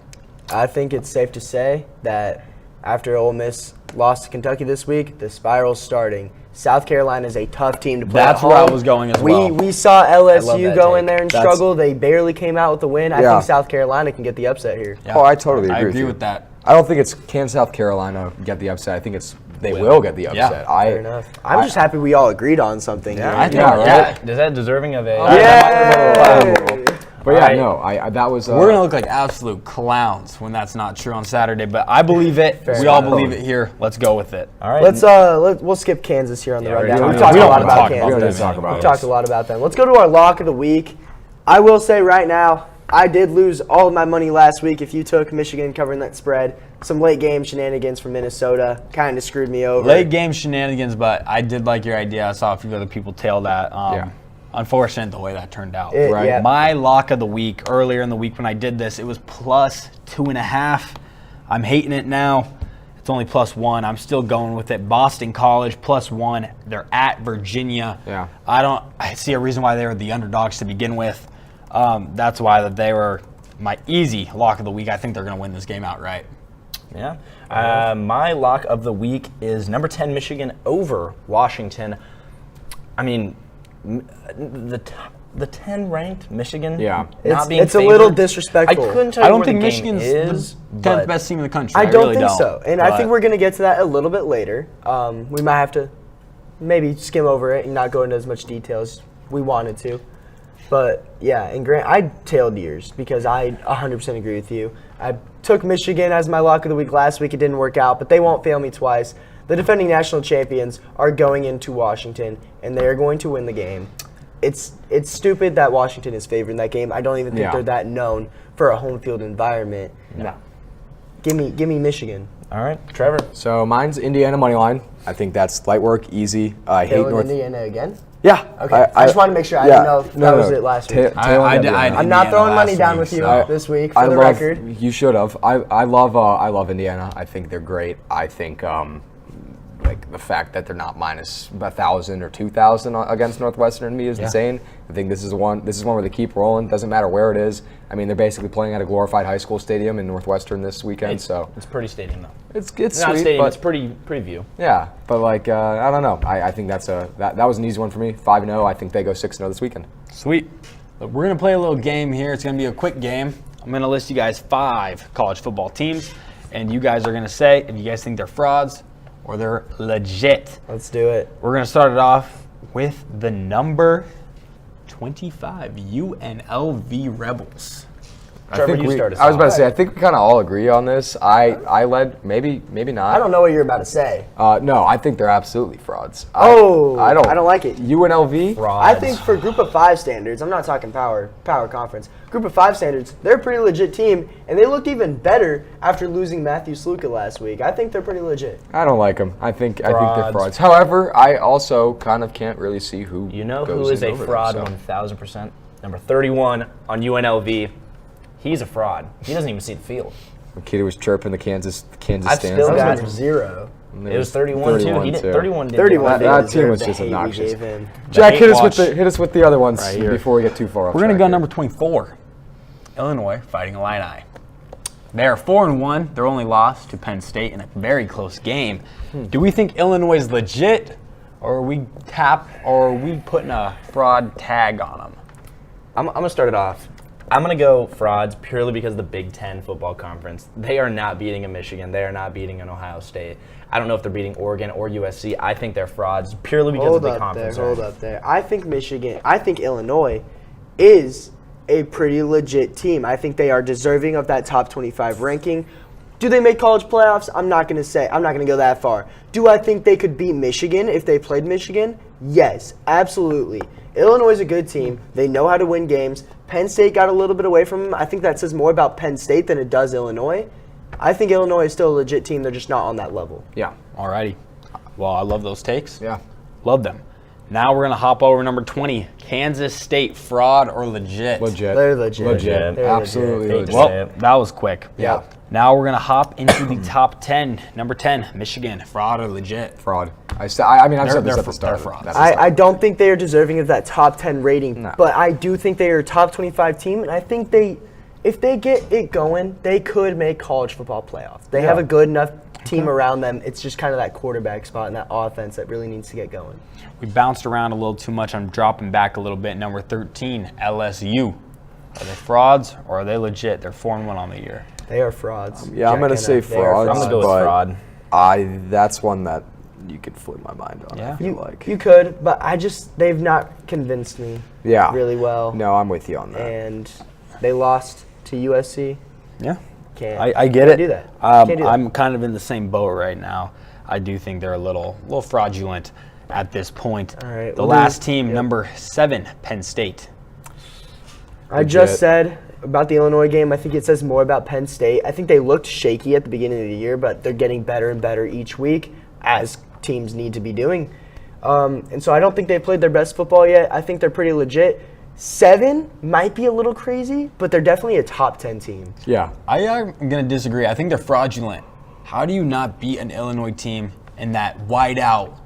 I think it's safe to say that after Ole Miss lost to Kentucky this week, the spiral's starting. South Carolina is a tough team to play That's at where I home. was going as well. We saw love LSU that go take. in there and That's- struggle. They barely came out with the win. I Yeah. think South Carolina can get the upset here. Yeah. Oh, I totally agree I with agree you. with that. I don't think it's can South Carolina get the upset. I think it's they will get the Yeah. upset. Fair enough. I'm just happy we all agreed on something here. I think, Yeah, right? is that deserving of a? But yeah, Alright. no, I that was. We're going to look like absolute clowns when that's not true on Saturday, but I believe it. We all enough. believe it here. Let's go with it. All right. We'll skip Kansas here on the rundown. we We've don't- talked we a don't lot wanna about talk Kansas. about we don't them need to talk about We've it. talked a lot about them. Let's go to our lock of the week. I will say right now, I did lose all of my money last week. If you took Michigan covering that spread, some late game shenanigans from Minnesota kind of screwed me over. Late game shenanigans, but I did like your idea. I saw a few other people tail that. Yeah. Unfortunate the way that turned out. Right. yeah. My lock of the week, earlier in the week when I did this, it was plus 2.5. I'm hating it now. It's only plus 1. I'm still going with it. Boston College plus 1. They're at Virginia. Yeah. I see a reason why they were the underdogs to begin with. That's why that they were my easy lock of the week. I think they're going to win this game outright. Yeah. My lock of the week is number 10 Michigan over Washington. I mean, the 10 ranked Michigan. Yeah. not being It's a little favored. disrespectful. I couldn't tell you I don't where think the game Michigan's is, the 10th but best team in the country. I don't really think so. And I But- think we're going to get to that a little bit later. We might have to maybe skim over it and not go into as much detail as we wanted to. But, yeah, and Grant, I tailed yours because I 100% agree with you. I took Michigan as my lock of the week last week. It didn't work out, but they won't fail me twice. The defending national champions are going into Washington, and they are going to win the game. It's stupid that Washington is favored in that game. I don't even think Yeah. they're that known for a home field environment. No. Give me Michigan. All right, Trevor. So mine's Indiana money line. I think that's light work, easy. I hate Taylor, North. Indiana again? Yeah. Okay. I just wanted to make sure. I didn't know if that was it last week. I did- I I'm not Indiana throwing money last down week, with you so- this week, for I the love, record. You should have. I love Indiana. I think they're great. I think like the fact that they're not minus 1,000 or 2,000 against Northwestern to me is insane. I think this is one where they keep rolling. Doesn't matter where it is. I mean, they're basically playing at a glorified high school stadium in Northwestern this weekend. So It's pretty stadium though. it's Not sweet, stadium. but It's pretty view. yeah. But like I don't know. I think that was an easy one for me. 5-0. I think they go 6-0 this weekend. Sweet. Look, we're going to play a little game here. It's going to be a quick game. I'm going to list you guys 5 college football teams, and you guys are going to say if you guys think they're frauds or they're legit. Let's do it. We're going to start it off with the number 25 UNLV Rebels. Trevor, you start us I was about to off. say, I think we kind of all agree on this. I led, maybe not. I don't know what you're about to say. No, I think they're absolutely frauds. I don't like it. UNLV? Frauds. I think for Group of 5 standards, I'm not talking power conference. Group of 5 standards, they're a pretty legit team, and they looked even better after losing Matthew Sluka last week. I think they're pretty legit. I don't like them. I think they're Frauds. frauds. However, I also kind of can't really see who You know goes who is in a over fraud them, so. 1,000%? Number 31 on UNLV. He's a fraud. He doesn't even see the field. The kid who was chirping the Kansas I've stands. still That got- was number 0. It was 31 too. He did 31. Did 31 That didn't team deserve was the just hate we obnoxious. gave him. Jack, hate hit watch. us with the other ones Right here. before we get too far off We're going to track go here. number 24. Illinois Fighting Illini. They are 4-1. Their only loss to Penn State in a very close game. Do we think Illinois is legit, or are we putting a fraud tag on them? I'm going to start it off. I'm going to go frauds purely because of the Big Ten football conference. They are not beating a Michigan. They are not beating an Ohio State. I don't know if they're beating Oregon or USC. I think they're frauds purely because of the conference. Hold up there. I think Illinois is a pretty legit team. I think they are deserving of that top 25 ranking. Do they make college playoffs? I'm not going to go that far. Do I think they could beat Michigan if they played Michigan? Yes, absolutely. Illinois is a good team. They know how to win games. Penn State got a little bit away from them. I think that says more about Penn State than it does Illinois. I think Illinois is still a legit team. They're just not on that level. Yeah. Alrighty. Well, I love those takes. Yeah. Love them. Now we're going to hop over number 20. Kansas State, fraud or legit? Legit. They're legit. Legit. They're Absolutely legit. legit. Well, that was quick. Yeah. Now we're going to hop into the top 10. Number 10, Michigan, fraud or legit? Fraud. I've said this they're at the start. frauds. That's the start. I don't think they are deserving of that top 10 rating, No. but I do think they are a top 25 team, and I think if they get it going, they could make college football playoffs. They have a good enough team around them. It's just kind of that quarterback spot and that offense that really needs to get going. We bounced around a little too much. I'm dropping back a little bit. Number 13, LSU. Are they frauds or are they legit? They're 4-1 on the year. They are frauds. Yeah, I'm going to Jack say and, they are frauds, I'm going to go with but fraud. that's one that you could flip my mind on, Yeah. I feel like. You could, but they've not convinced me Yeah. really well. No, I'm with you on that. And they lost to USC. Yeah. Can't. I get it. do that. Um, Can't do that. I'm kind of in the same boat right now. I do think they're a little fraudulent at this point. All right, The we'll last do- team, yep. number 7, Penn State. I just Legit. said about the Illinois game, I think it says more about Penn State. I think they looked shaky at the beginning of the year, but they're getting better and better each week, as teams need to be doing. And so I don't think they played their best football yet. I think they're pretty legit. 7 might be a little crazy, but they're definitely a top 10 team. Yeah. I am going to disagree. I think they're fraudulent. How do you not beat an Illinois team in that wide-out,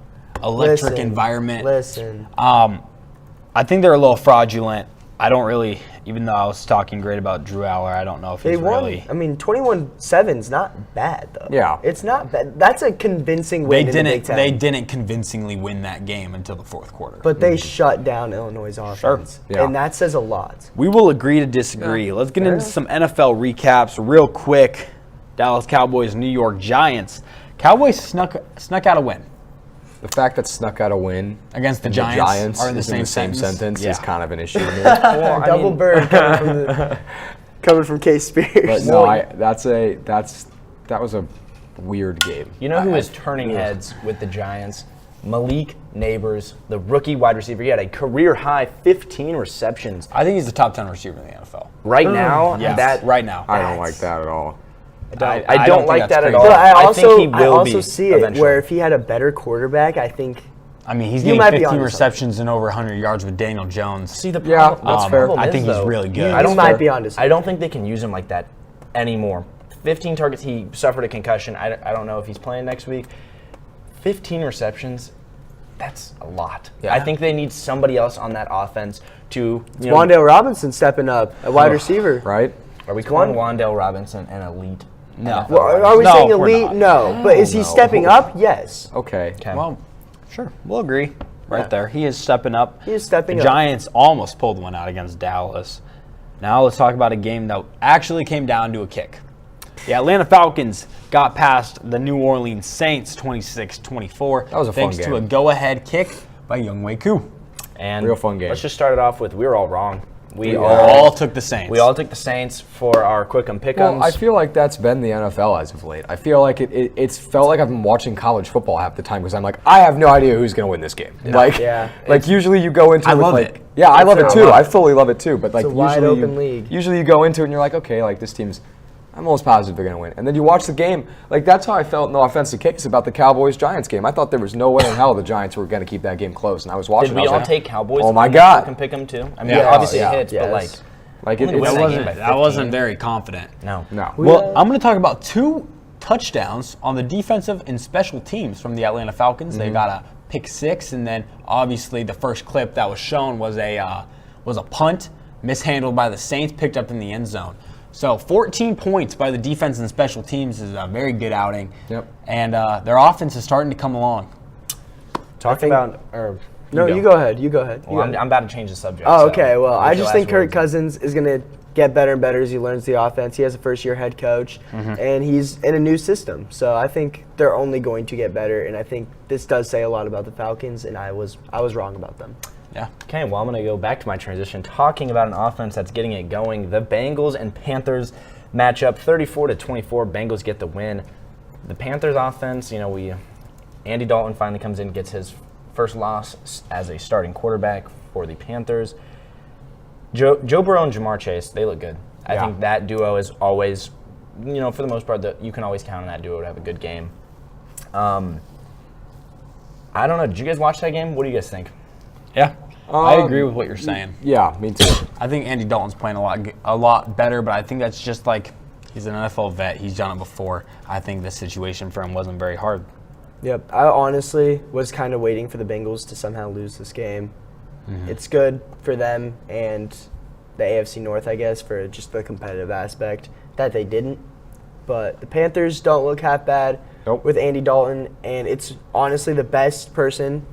electric environment? Listen. I think they're a little fraudulent. I don't really, even though I was talking great about Drew Aller, I don't know if They he's won. really. I mean, 21-7's not bad, though. Yeah. It's not bad. That's a convincing They win in the Big Ten. didn't convincingly win that game until the fourth quarter. But they shut down Illinois' offense. Yeah. And that says a lot. We will agree to disagree. Let's get Fair into enough. some NFL recaps real quick. Dallas Cowboys, New York Giants. Cowboys snuck out a win The fact that snuck out a win against the and Giants, are in the is same sentence Yeah. is kind of an issue to me. Double bird coming from Case Spears. But no, that was a weird game. You know who is turning heads with the Giants? Malik Neighbors, the rookie wide receiver. He had a career-high 15 receptions. I think he's the top 10 receiver in the NFL. Right now, Yeah, right now. I don't like that at all. I don't don't think like that's that at crazy. all. But I think he will also be see it eventually. where if he had a better quarterback, I think I mean, he's You getting might be 15 onto receptions and over 100 yards with Daniel Jones. See, the Yeah, problem, that's the fair. problem I is, think he's though, really good. you I don't might think- be onto I something. don't think they can use him like that anymore. 15 targets. He suffered a concussion. I don't know if he's playing next week. 15 receptions. That's a lot. Yeah. I think they need somebody else on that offense to. You know, Wandale Robinson stepping up, a wide receiver. Right? are we calling Wandale Robinson an elite? No. Well, are we No, saying we're elite? not. No. But is he no. stepping up? Yes. Okay. Okay. Well, sure. We'll agree. Right Yeah. there. He is stepping up. He is stepping the up. Giants almost pulled one out against Dallas. Now let's talk about a game that actually came down to a kick. The Atlanta Falcons got past the New Orleans Saints 26-24. That was a fun thanks to game. a go-ahead kick by Younghoe Koo. And Real fun game. Let's just start it off with we were all wrong We all took the Saints. We all took the Saints for our quick and pick'ems. Well, I feel like that's been the NFL as of late. I feel like it's felt like I've been watching college football half the time because I'm like, I have no idea who's going to win this game. Like usually you go into it with love like, it. yeah, I love it too. I fully love it too. But like a wide usually open league. Usually you go into it and you're like, okay, like this team's, I'm almost positive they're going to win. And then you watch the game. Like, that's how I felt, no offensive case, about the Cowboys-Giants game. I thought there was no way in hell the Giants were going to keep that game close. And I was watching. Did we all take Cowboys? Oh, my God. And pick them, too? I mean, Yeah. obviously Yeah. it hits, but, Yes. like it win that wasn't, game by I wasn't 15. very confident. No. Well, I'm going to talk about 2 touchdowns on the defensive and special teams from the Atlanta Falcons. They got a pick 6, and then obviously the first clip that was shown was a punt mishandled by the Saints, picked up in the end zone. So 14 points by the defense and special teams is a very good outing. Yep. And their offense is starting to come along. No, you go ahead. You go ahead. Well, I'm about to change the subject. Oh, so okay. Well, I what's your just think last Kirk words? Cousins is going to get better and better as he learns the offense. He has a first-year head coach, and he's in a new system. So I think they're only going to get better, and I think this does say a lot about the Falcons, and I was wrong about them. Yeah. Okay, well, I'm going to go back to my transition, talking about an offense that's getting it going. The Bengals and Panthers matchup, 34-24. Bengals get the win. The Panthers offense, Andy Dalton finally comes in, gets his first loss as a starting quarterback for the Panthers. Joe Burrow and Jamar Chase, they look good. I think that duo is always, for the most part, you can always count on that duo to have a good game. I don't know. Did you guys watch that game? What do you guys think? Yeah. I agree with what you're saying. Yeah, me too. I think Andy Dalton's playing a lot better, but I think that's just like he's an NFL vet. He's done it before. I think the situation for him wasn't very hard. Yep. I honestly was kind of waiting for the Bengals to somehow lose this game. It's good for them and the AFC North, I guess, for just the competitive aspect that they didn't. But the Panthers don't look half bad with Andy Dalton, and it's honestly the best person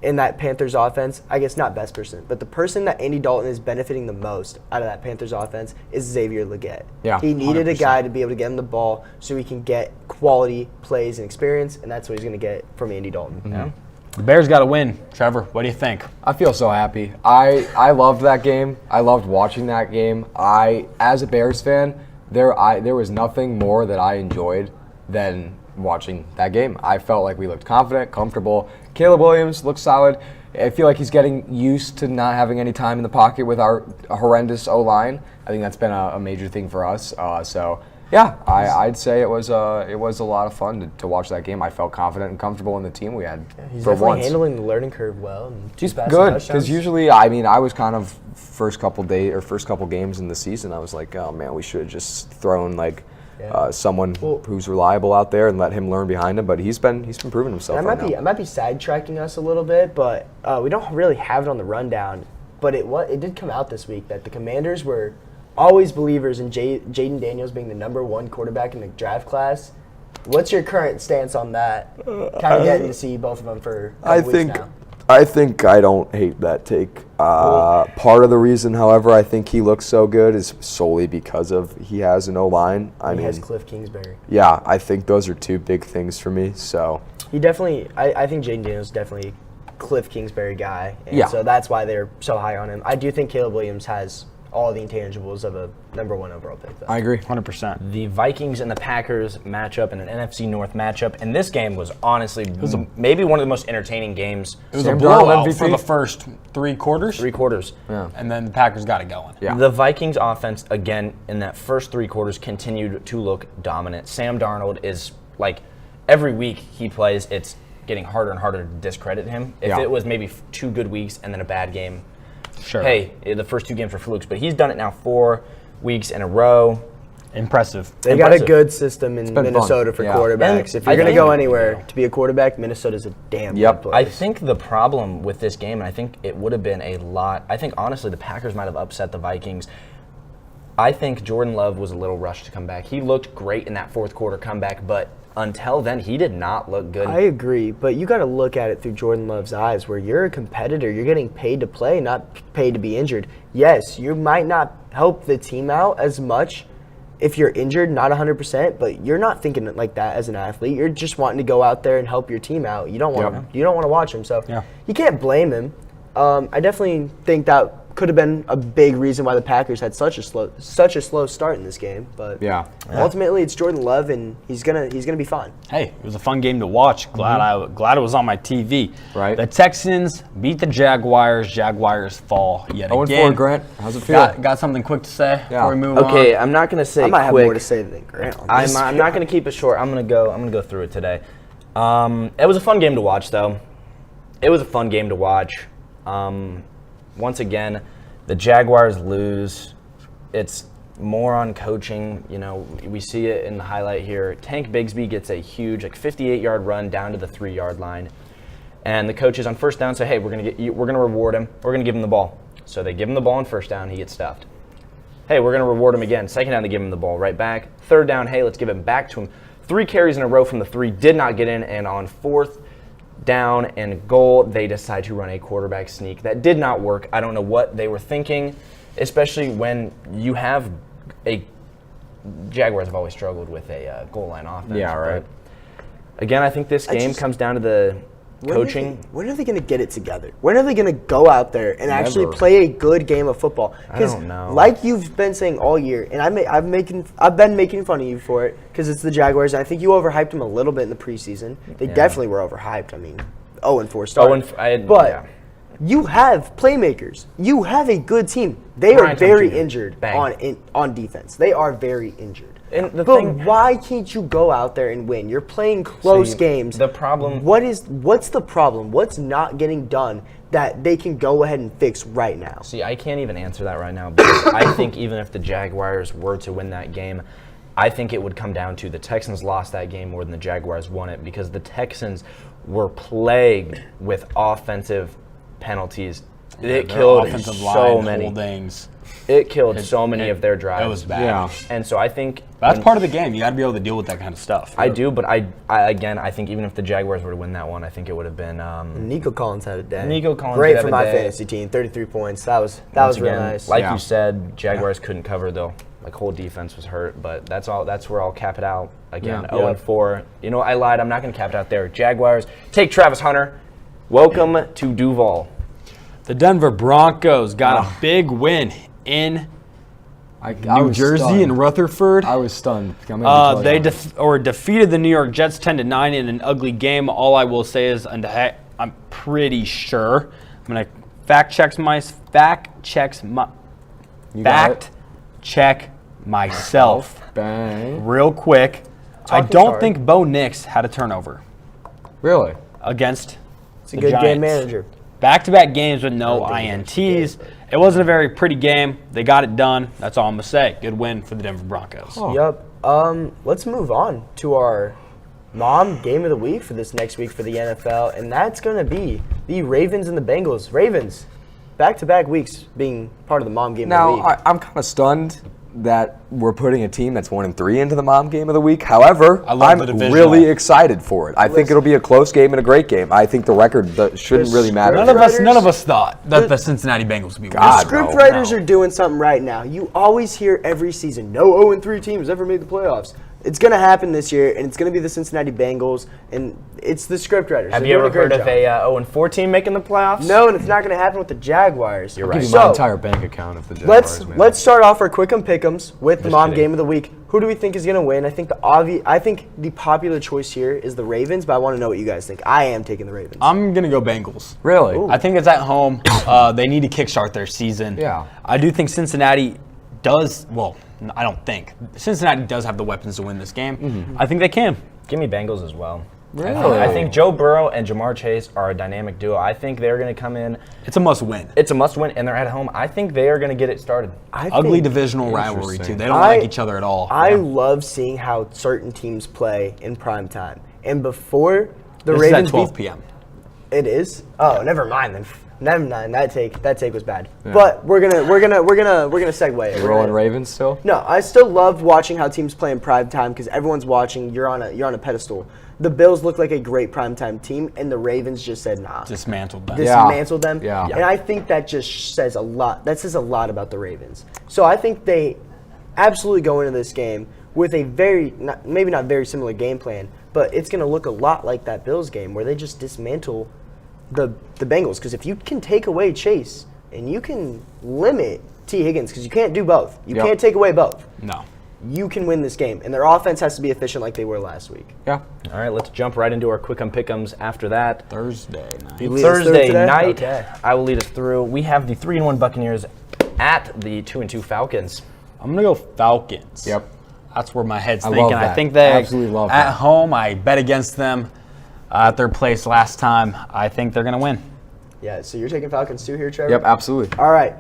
in that Panthers offense. I guess not best person, but the person that Andy Dalton is benefiting the most out of that Panthers offense is Xavier Legette. Yeah, he needed 100%. a guy to be able to get him the ball so he can get quality plays and experience, and that's what he's going to get from Andy Dalton. Yeah. The Bears got to win. Trevor, what do you think? I feel so happy. I loved that game. I loved watching that game. As a Bears fan, there was nothing more that I enjoyed than watching that game. I felt like we looked confident, comfortable. Caleb Williams looked solid. I feel like he's getting used to not having any time in the pocket with our horrendous O-line. I think that's been a major thing for us. I'd say it was a lot of fun to watch that game. I felt confident and comfortable in the team we had He's for definitely once. handling the learning curve well. And He's passing good touchdowns. because usually, I was kind of first couple games in the season, I was like, oh man, we should have just thrown someone who's reliable out there and let him learn behind him. But he's been proving himself. I right now. might be sidetracking us a little bit, but we don't really have it on the rundown. But it did come out this week that the Commanders were always believers in Jaden Daniels being the #1 quarterback in the draft class. What's your current stance on that? Kind of getting to see both of them for a couple weeks now. I think I don't hate that take. Part of the reason, however, I think he looks so good is solely because of he has an O-line. He has Cliff Kingsbury. Yeah, I think those are two big things for me. So He definitely, I think Jaden Daniels is definitely a Cliff Kingsbury guy. And Yeah. so that's why they're so high on him. I do think Caleb Williams has all the intangibles of a #1 overall pick, though. I agree. 100%. The Vikings and the Packers matchup in an NFC North matchup, and this game was honestly maybe one of the most entertaining games. It was Sam a Darnold blowout MVP? for the first 3 quarters, 3 quarters. and then the Packers got it going. Yeah. The Vikings offense, again, in that first 3 quarters, continued to look dominant. Sam Darnold is like every week he plays, it's getting harder and harder to discredit him. If Yeah. it was maybe 2 good weeks and then a bad game, Sure. hey, the first 2 games were flukes, but he's done it now 4 weeks in a row. Impressive. They got a Impressive. good system in been Minnesota fun. for Yeah. quarterbacks. And If you're I going to think- go anywhere to be a quarterback, Minnesota's a damn Yep. good I place. think the problem with this game, and I think it would have been a lot, I think honestly the Packers might have upset the Vikings. I think Jordan Love was a little rushed to come back. He looked great in that 4th quarter comeback, but until then, he did not look good. I agree, but you got to look at it through Jordan Love's eyes, where you're a competitor. You're getting paid to play, not paid to be injured. Yes, you might not help the team out as much if you're injured, not 100%, but you're not thinking it like that as an athlete. You're just wanting to go out there and help your team out. You don't want to. You don't want to watch him, so Yeah. you can't blame him. I definitely think that could have been a big reason why the Packers had such a slow start in this game. But ultimately, it's Jordan Love, and he's gonna be fine. Hey, it was a fun game to watch. Glad it was on my TV. Right. The Texans beat the Jaguars. Jaguars fall yet again. 0-4, Grant. How's it feel? Got something quick to say Yeah. before we move on? Okay, I'm not gonna say I might quick. have more to say than Grant. On this. I'm not gonna keep it short. I'm gonna go through it today. It was a fun game to watch, though. It was a fun game to watch. Once again, the Jaguars lose. It's more on coaching. You know, we see it in the highlight here. Tank Bigsby gets a huge, 58-yard run down to the 3-yard line, and the coaches on first down say, "Hey, we're gonna reward him. We're gonna give him the ball." So they give him the ball on first down. He gets stuffed. Hey, we're gonna reward him again. Second down, they give him the ball right back. Third down, hey, let's give it back to him. 3 carries in a row from the 3 did not get in, and on fourth down and goal, they decide to run a quarterback sneak. That did not work. I don't know what they were thinking, especially when you have a Jaguars have always struggled with a goal line offense. Yeah, right. But again, I think this game comes down to the coaching. When are they going to get it together? When are they going to go out there and actually play a good game of football? I don't know. Like you've been saying all year, and I've been making fun of you for it because it's the Jaguars. And I think you overhyped them a little bit in the preseason. They definitely were overhyped. I mean, 0-4 start. But you have playmakers. You have a good team. They are very injured on defense. They are very injured. And But why can't you go out there and win? You're playing close games. The problem. What's the problem? What's not getting done that they can go ahead and fix right now? See, I can't even answer that right now because I think even if the Jaguars were to win that game, I think it would come down to the Texans lost that game more than the Jaguars won it because the Texans were plagued with offensive penalties. It killed so many holdings. It killed so many of their drives. It was bad. Yeah. And so I think that's part of the game. You got to be able to deal with that kind of stuff. I do, but I think even if the Jaguars were to win that one, I think it would have been. Nico Collins had a day. Nico Collins great had for a my day. fantasy team. 33 points. That was real nice. Like you said, Jaguars couldn't cover though. Like whole defense was hurt, but that's all. That's where I'll cap it out again. 0-4. You know, I lied. I'm not going to cap it out there. Jaguars take Travis Hunter. Welcome to Duval. The Denver Broncos got a big win in New Jersey and Rutherford. I was stunned. They defeated the New York Jets 10-9 in an ugly game. All I will say is, I'm pretty sure. I'm gonna fact check myself. Bang. Real quick. I don't think Bo Nix had a turnover Really? against It's a good game manager. Back-to-back games with no INTs. It wasn't a very pretty game. They got it done. That's all I'm going to say. Good win for the Denver Broncos. Oh. Yep. Let's move on to our mom game of the week for this next week for the NFL, and that's going to be the Ravens and the Bengals. Ravens, back-to-back weeks being part of the mom game of the week. Now, I'm kind of stunned that we're putting a team that's 1-3 into the mom game of the week. However, I'm really excited for it. I think it'll be a close game and a great game. I think the record shouldn't really matter. None of us thought that the Cincinnati Bengals would be winning. The scriptwriters are doing something right now. You always hear every season, no 0-3 teams ever made the playoffs. It's going to happen this year, and it's going to be the Cincinnati Bengals, and it's the scriptwriters. Have you ever heard of a 0-4 team making the playoffs? No, and it's not going to happen with the Jaguars. You're right. I'll give you my entire bank account of the Jaguars. Let's start off our quick pick'ems with the mom game of the week. Who do we think is going to win? I think the popular choice here is the Ravens, but I want to know what you guys think. I am taking the Ravens. I'm going to go Bengals. Really? Ooh. I think it's at home. They need to kickstart their season. Yeah. I do think Cincinnati does, well, I don't think. Cincinnati does have the weapons to win this game. Mm-hmm. I think they can. Give me Bengals as well. Really? I think Joe Burrow and Jamar Chase are a dynamic duo. I think they're going to come in. It's a must-win. It's a must-win, and they're at home. I think they are going to get it started. Ugly divisional rivalry, too. They don't like each other at all. I love seeing how certain teams play in prime time. And before the this Ravens is at 12 p.m. It is? Oh, never mind then. Never mind. That take was bad. Yeah. But we're gonna segue. You're rolling Ravens still? No, I still love watching how teams play in prime time because everyone's watching. You're on a pedestal. The Bills look like a great primetime team, and the Ravens just said nah. Dismantled them. Dismantled them. Yeah. And I think that just says a lot. That says a lot about the Ravens. So I think they absolutely go into this game with a maybe not very similar game plan, but it's going to look a lot like that Bills game where they just dismantle the Bengals. Because if you can take away Chase, and you can limit T. Higgins because you can't do both. You Yep. can't take away both. No. You can win this game, and their offense has to be efficient like they were last week. Yeah. All right, let's jump right into our quick pick'ems after that. Thursday night. You lead us through Thursday today? night, Okay. I will lead us through. We have the 3-1 Buccaneers at the 2-2 Falcons. I'm gonna go Falcons. Yep. That's where my head's I thinking. love I that. think they Absolutely love at that. home. I bet against them at their place last time. I think they're gonna win. Yeah, so you're taking Falcons too here, Trevor? Yep, absolutely. All right.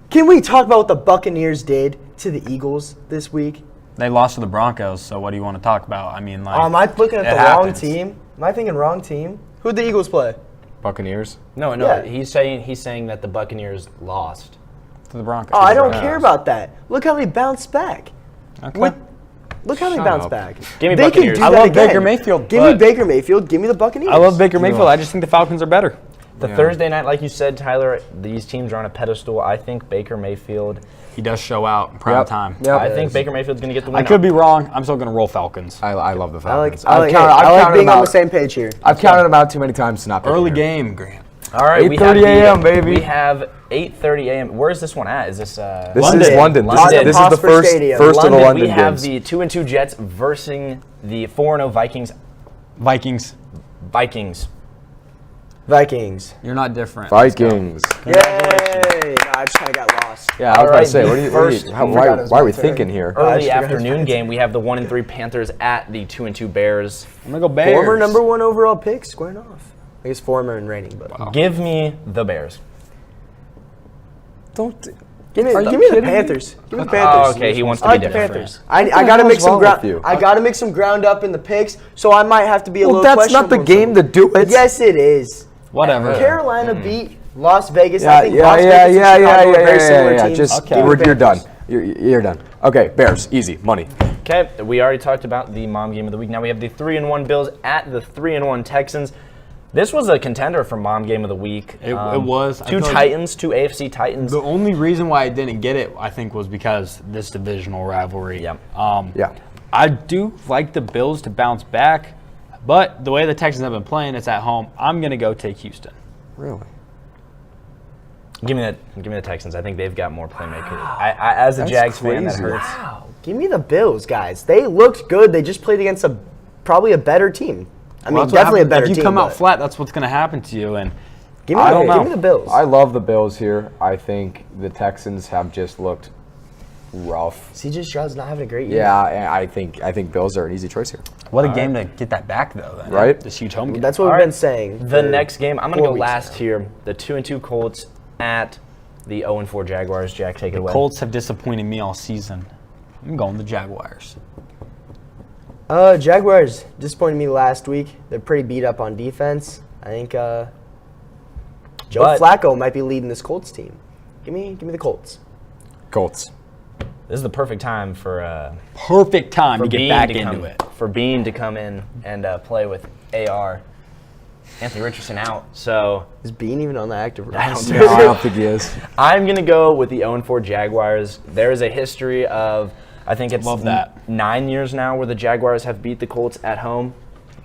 Can we talk about what the Buccaneers did to the Eagles this week? They lost to the Broncos, so what do you want to talk about? I mean, like, Am I looking at it the happens. wrong team? Am I thinking wrong team? Who'd the Eagles play? Buccaneers. No, Yeah. he's saying that the Buccaneers lost. To the Broncos. Oh, I don't Broncos. care about that. Look how they bounced back. Okay. Look how they Shut bounced up. back. Give me They Buccaneers. can I do that love again. Baker Mayfield, Give me but- Baker Mayfield. Give me the Buccaneers. I love Baker Mayfield. I just think the Falcons are better. The Yeah. Thursday night, like you said, Tyler, these teams are on a pedestal. I think Baker Mayfield. He does show out in prime Yep. time. Yep. I think Baker Mayfield's going to get the win. I could be wrong. I'm still gonna roll Falcons. I love the I like, Falcons. I like, I've counted being them on out. the same page here. I've counted them out too many times to not pick Early them here. game, Grant. All right, 8:30 a.m., baby. We have 8:30 a.m. Where is this one at? Is this This London. is London. London. This is the Hotspur first Stadium. of the London? London We have games. the 2-2 Jets versus the 4-0 Vikings. Vikings. Vikings. Vikings. You're not different. Vikings. Yay! No, I just kind of got lost. Yeah, I was All about right, to say, the what do you, first- I forgot it was why are my we turn. thinking here? I Early should have afternoon got game, we have the 1-3 Panthers at the 2-2 Bears. I'm gonna go Bears. Former number 1 overall pick, squaring off. I guess former and reigning, but Give me the Bears. Don't. give me Are you the kidding me? Panthers. Give me the Panthers. Oh, okay, he wants to I be like the different. Panthers. I the gotta hell mix is some wrong ground. with you? I gotta mix some ground up in the picks, so I might have to be a Well, little. that's not the questionable game to do it. Yes, it is. Whatever. Carolina beat Las Vegas. Yeah, I think yeah, Las yeah, Vegas and yeah, Chicago are very yeah, similar yeah. teams. Just Okay. Give me the you're done. Panthers. You're done. Okay, Bears, easy money. Okay, we already talked about the mom game of the week. Now we have the 3-1 Bills at the 3-1 Texans. This was a contender for mom game of the week. It was. I Two feel like Titans, two AFC Titans. The only reason why I didn't get it, I think, was because this divisional rivalry. Yep. Yeah. I do like the Bills to bounce back, but the way the Texans have been playing, it's at home. I'm gonna go take Houston. Really? Give me the Texans. I think they've got more playmakers. I as a That's Jags fan, that crazy. hurts. Wow. Give me the Bills, guys. They looked good. They just played against probably a better team. I mean, That's what definitely a happens. better team. If you come out but flat, that's what's gonna happen to you. And give me, I don't know. give me the Bills. I love the Bills here. I think the Texans have just looked rough. CJ Stroud's not having a great year. Yeah, and I think Bills are an easy choice here. what a game to get that back, though. Then, Right? This huge home game. That's what All we've right. been saying. The for next game, I'm gonna 4 go weeks last now. here. The 2-2 Colts at the 0-4 Jaguars. Jack, take it away. Colts have disappointed me all season. I'm going the Jaguars. Jaguars disappointed me last week. They're pretty beat up on defense. I think Joe But- Flacco might be leading this Colts team. Give me the Colts. Colts. This is the perfect time for Perfect time to get Bean back to into come, it. For Bean to come in and play with AR. Anthony Richardson out, so Is Bean even on the active I roster? don't No, I don't think he is. I'm gonna go with the 0-4 Jaguars. There is a history of, I think it's Love that. 9 years now where the Jaguars have beat the Colts at home.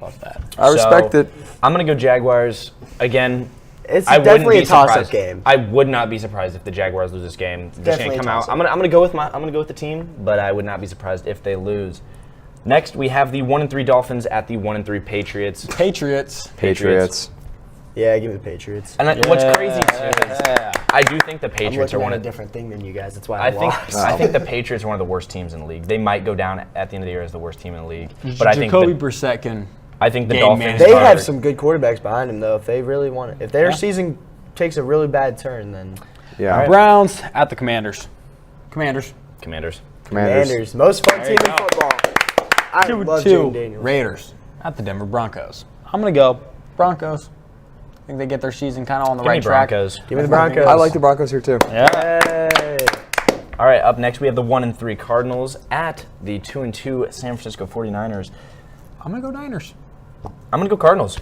Love that. I respect So, it. I'm gonna go Jaguars again. It's I wouldn't definitely be a toss-up surprised. game. I would not be surprised if the Jaguars lose this game. They're just Definitely gonna a come out. toss-up. I'm gonna go with the team, but I would not be surprised if they lose. Next, we have the 1-3 Dolphins at the 1-3 Patriots. Patriots. Patriots. Yeah, give me the Patriots. And what's crazy too is Yeah. I do think the I'm Patriots are looking one at a of different thing than you guys. That's why I I'm think lost. I think the Patriots are one of the worst teams in the league. They might go down at the end of the year as the worst team in the league. But I think Jacoby Brissett can. the game Dolphins manager. They are- have some good quarterbacks behind them, though. If they really want it, if their Yeah. season takes a really bad turn, then Yeah. Browns at the Commanders. Commanders. Commanders. Commanders, most fun There team you in go. football. I love 2-2 Jaden Daniels. Raiders at the Denver Broncos. I'm gonna go Broncos. I think they get their season kind of on the Give me right track. Broncos. Give me the Broncos. I like the Broncos here too. Yeah. Hey. All right, up next we have the 1-3 Cardinals at the 2-2 San Francisco 49ers. I'm gonna go Niners. I'm gonna go Cardinals.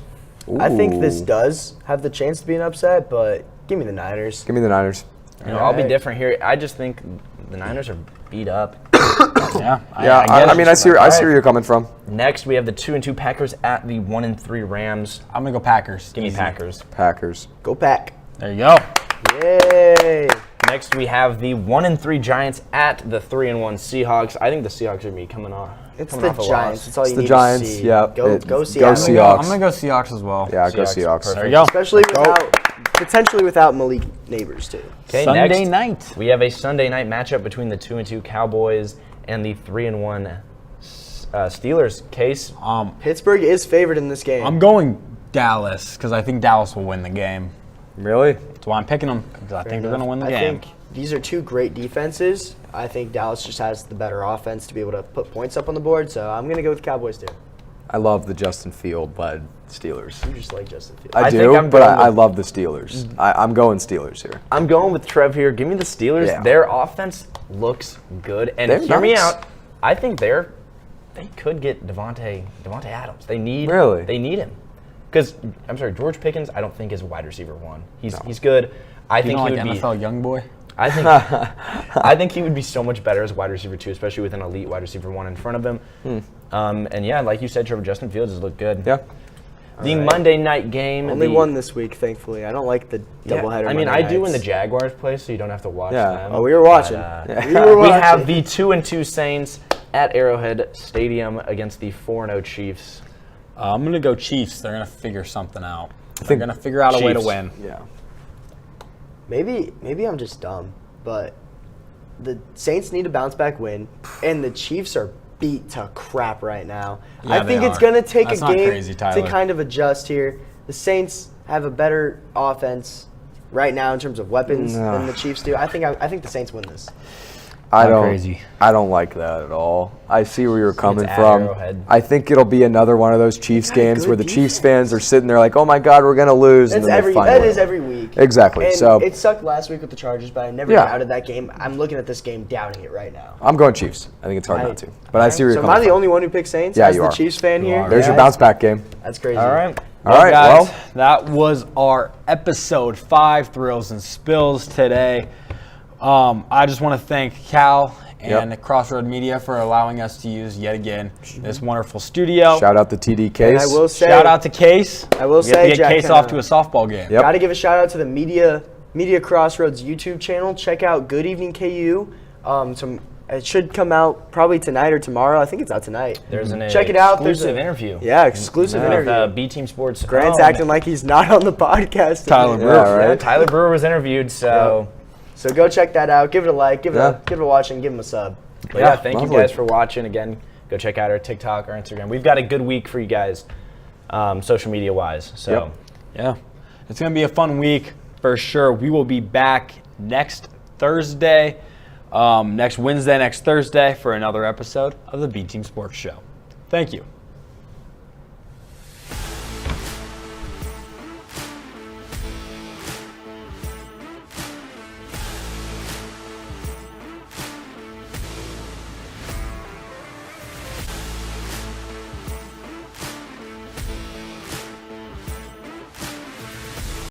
I think this Ooh. does have the chance to be an upset, but give me the Niners. Give me the Niners. You know, I'll be Alright. different here. I just think the Niners are beat up. Yeah. Yeah, get I it. mean, I see where you're coming from. Next we have the 2-2 Packers at the 1-3 Rams. I'm gonna go Packers. Give me Easy. Packers. Packers. Go Pack. There you go. Hey. Next, we have the 1-3 Giants at the 3-1 Seahawks. I think the Seahawks are going to be coming off. It's coming the off a Giants. loss. It's all It's you the need Giants, to see. yeah. Go Seattle. Seahawks. I'm gonna go Seahawks as well. Yeah, go Seahawks, Seahawks. perfect. There you go. Especially potentially without Malik Neighbors too. Okay, Sunday next, night. we have a Sunday night matchup between the 2-2 Cowboys and the 3-1 Steelers. Case. Pittsburgh is favored in this game. I'm going Dallas because I think Dallas will win the game. Really? That's why I'm picking them because I think they're gonna win the I game. think these are two great defenses. I think Dallas just has the better offense to be able to put points up on the board, so I'm going to go with the Cowboys too. I love the Justin Field-led Steelers. You just like Justin Fields. I think do, I'm but going I with- love the Steelers. I'm going Steelers here. I'm going with Trev here. Give me the Steelers. Yeah. Their offense looks good. And They're hear me nice. out. I think they could get Devontae Adams. They need him. Because George Pickens I don't think is wide receiver 1. He's good. I You think don't he like would be NFL young boy? I think he would be so much better as wide receiver 2, especially with an elite wide receiver 1 in front of him. And yeah, like you said, Trevor, Justin Fields has looked good. Yeah. The Monday night game. Only one this week, thankfully. I don't like the doubleheader. I mean, Monday I do when the nights. Jaguars play, so you don't have to watch Yeah. them. Oh, we were watching. But, We were we watching. have the 2-2 Saints at Arrowhead Stadium against the 4-0 Chiefs. I'm gonna go Chiefs. They're gonna figure something out. They're think gonna figure out a way to Chiefs. win. Yeah. Maybe I'm just dumb, but the Saints need a bounce back win, and the Chiefs are beat to crap right now. Yeah, I think they it's are. going to take That's a not game crazy, Tyler. to kind of adjust here. The Saints have a better offense right now in terms of weapons than the Chiefs do. I think the Saints win this. I Not don't. crazy. I don't like that at all. I see where you're coming at from. Arrowhead. I think it'll be another one of those Chiefs got a games good where the Chiefs defense. fans are sitting there like, "Oh my God, we're gonna lose," and then they find a That way. is every week. Exactly. And So it sucked last week with the Chargers, but I never Yeah. doubted that game. I'm looking at this game, doubting it right now. I'm going Chiefs. I think it's hard not to, but I see where So you're am I coming the from. only one who picked Saints? Yeah, as you the are. Chiefs fan You here. are. There's your bounce back game. That's crazy. All right. All right, guys, well. that was our episode 5 Thrills and Spills today. I just want to thank Cal and Crossroad Media for allowing us to use yet again this wonderful studio. Shout out to TD And Case. I will say, Shout out to Case. I will We have say, to get Jack, Case off to a softball game. Yep. Got to give a shout out to the Media Crossroads YouTube channel. Check out Good Evening KU. It should come out probably tonight or tomorrow. I think it's out tonight. There's an Check it out. There's exclusive a- interview. Yeah, exclusive With interview. B Team Sports. Grant's own. acting like he's not on the podcast. Tyler today. Brewer. Yeah, right. Yeah, Tyler Brewer was interviewed, so. So go check that out. Give it a like. Give it Yeah. a watch, and give him a sub. But yeah, thank lovely. you guys for watching. Again, go check out our TikTok, our Instagram. We've got a good week for you guys, social media wise. So. Yep. Yeah, it's going to be a fun week for sure. We will be back next Thursday, next Wednesday, next Thursday for another episode of the B Team Sports Show. Thank you.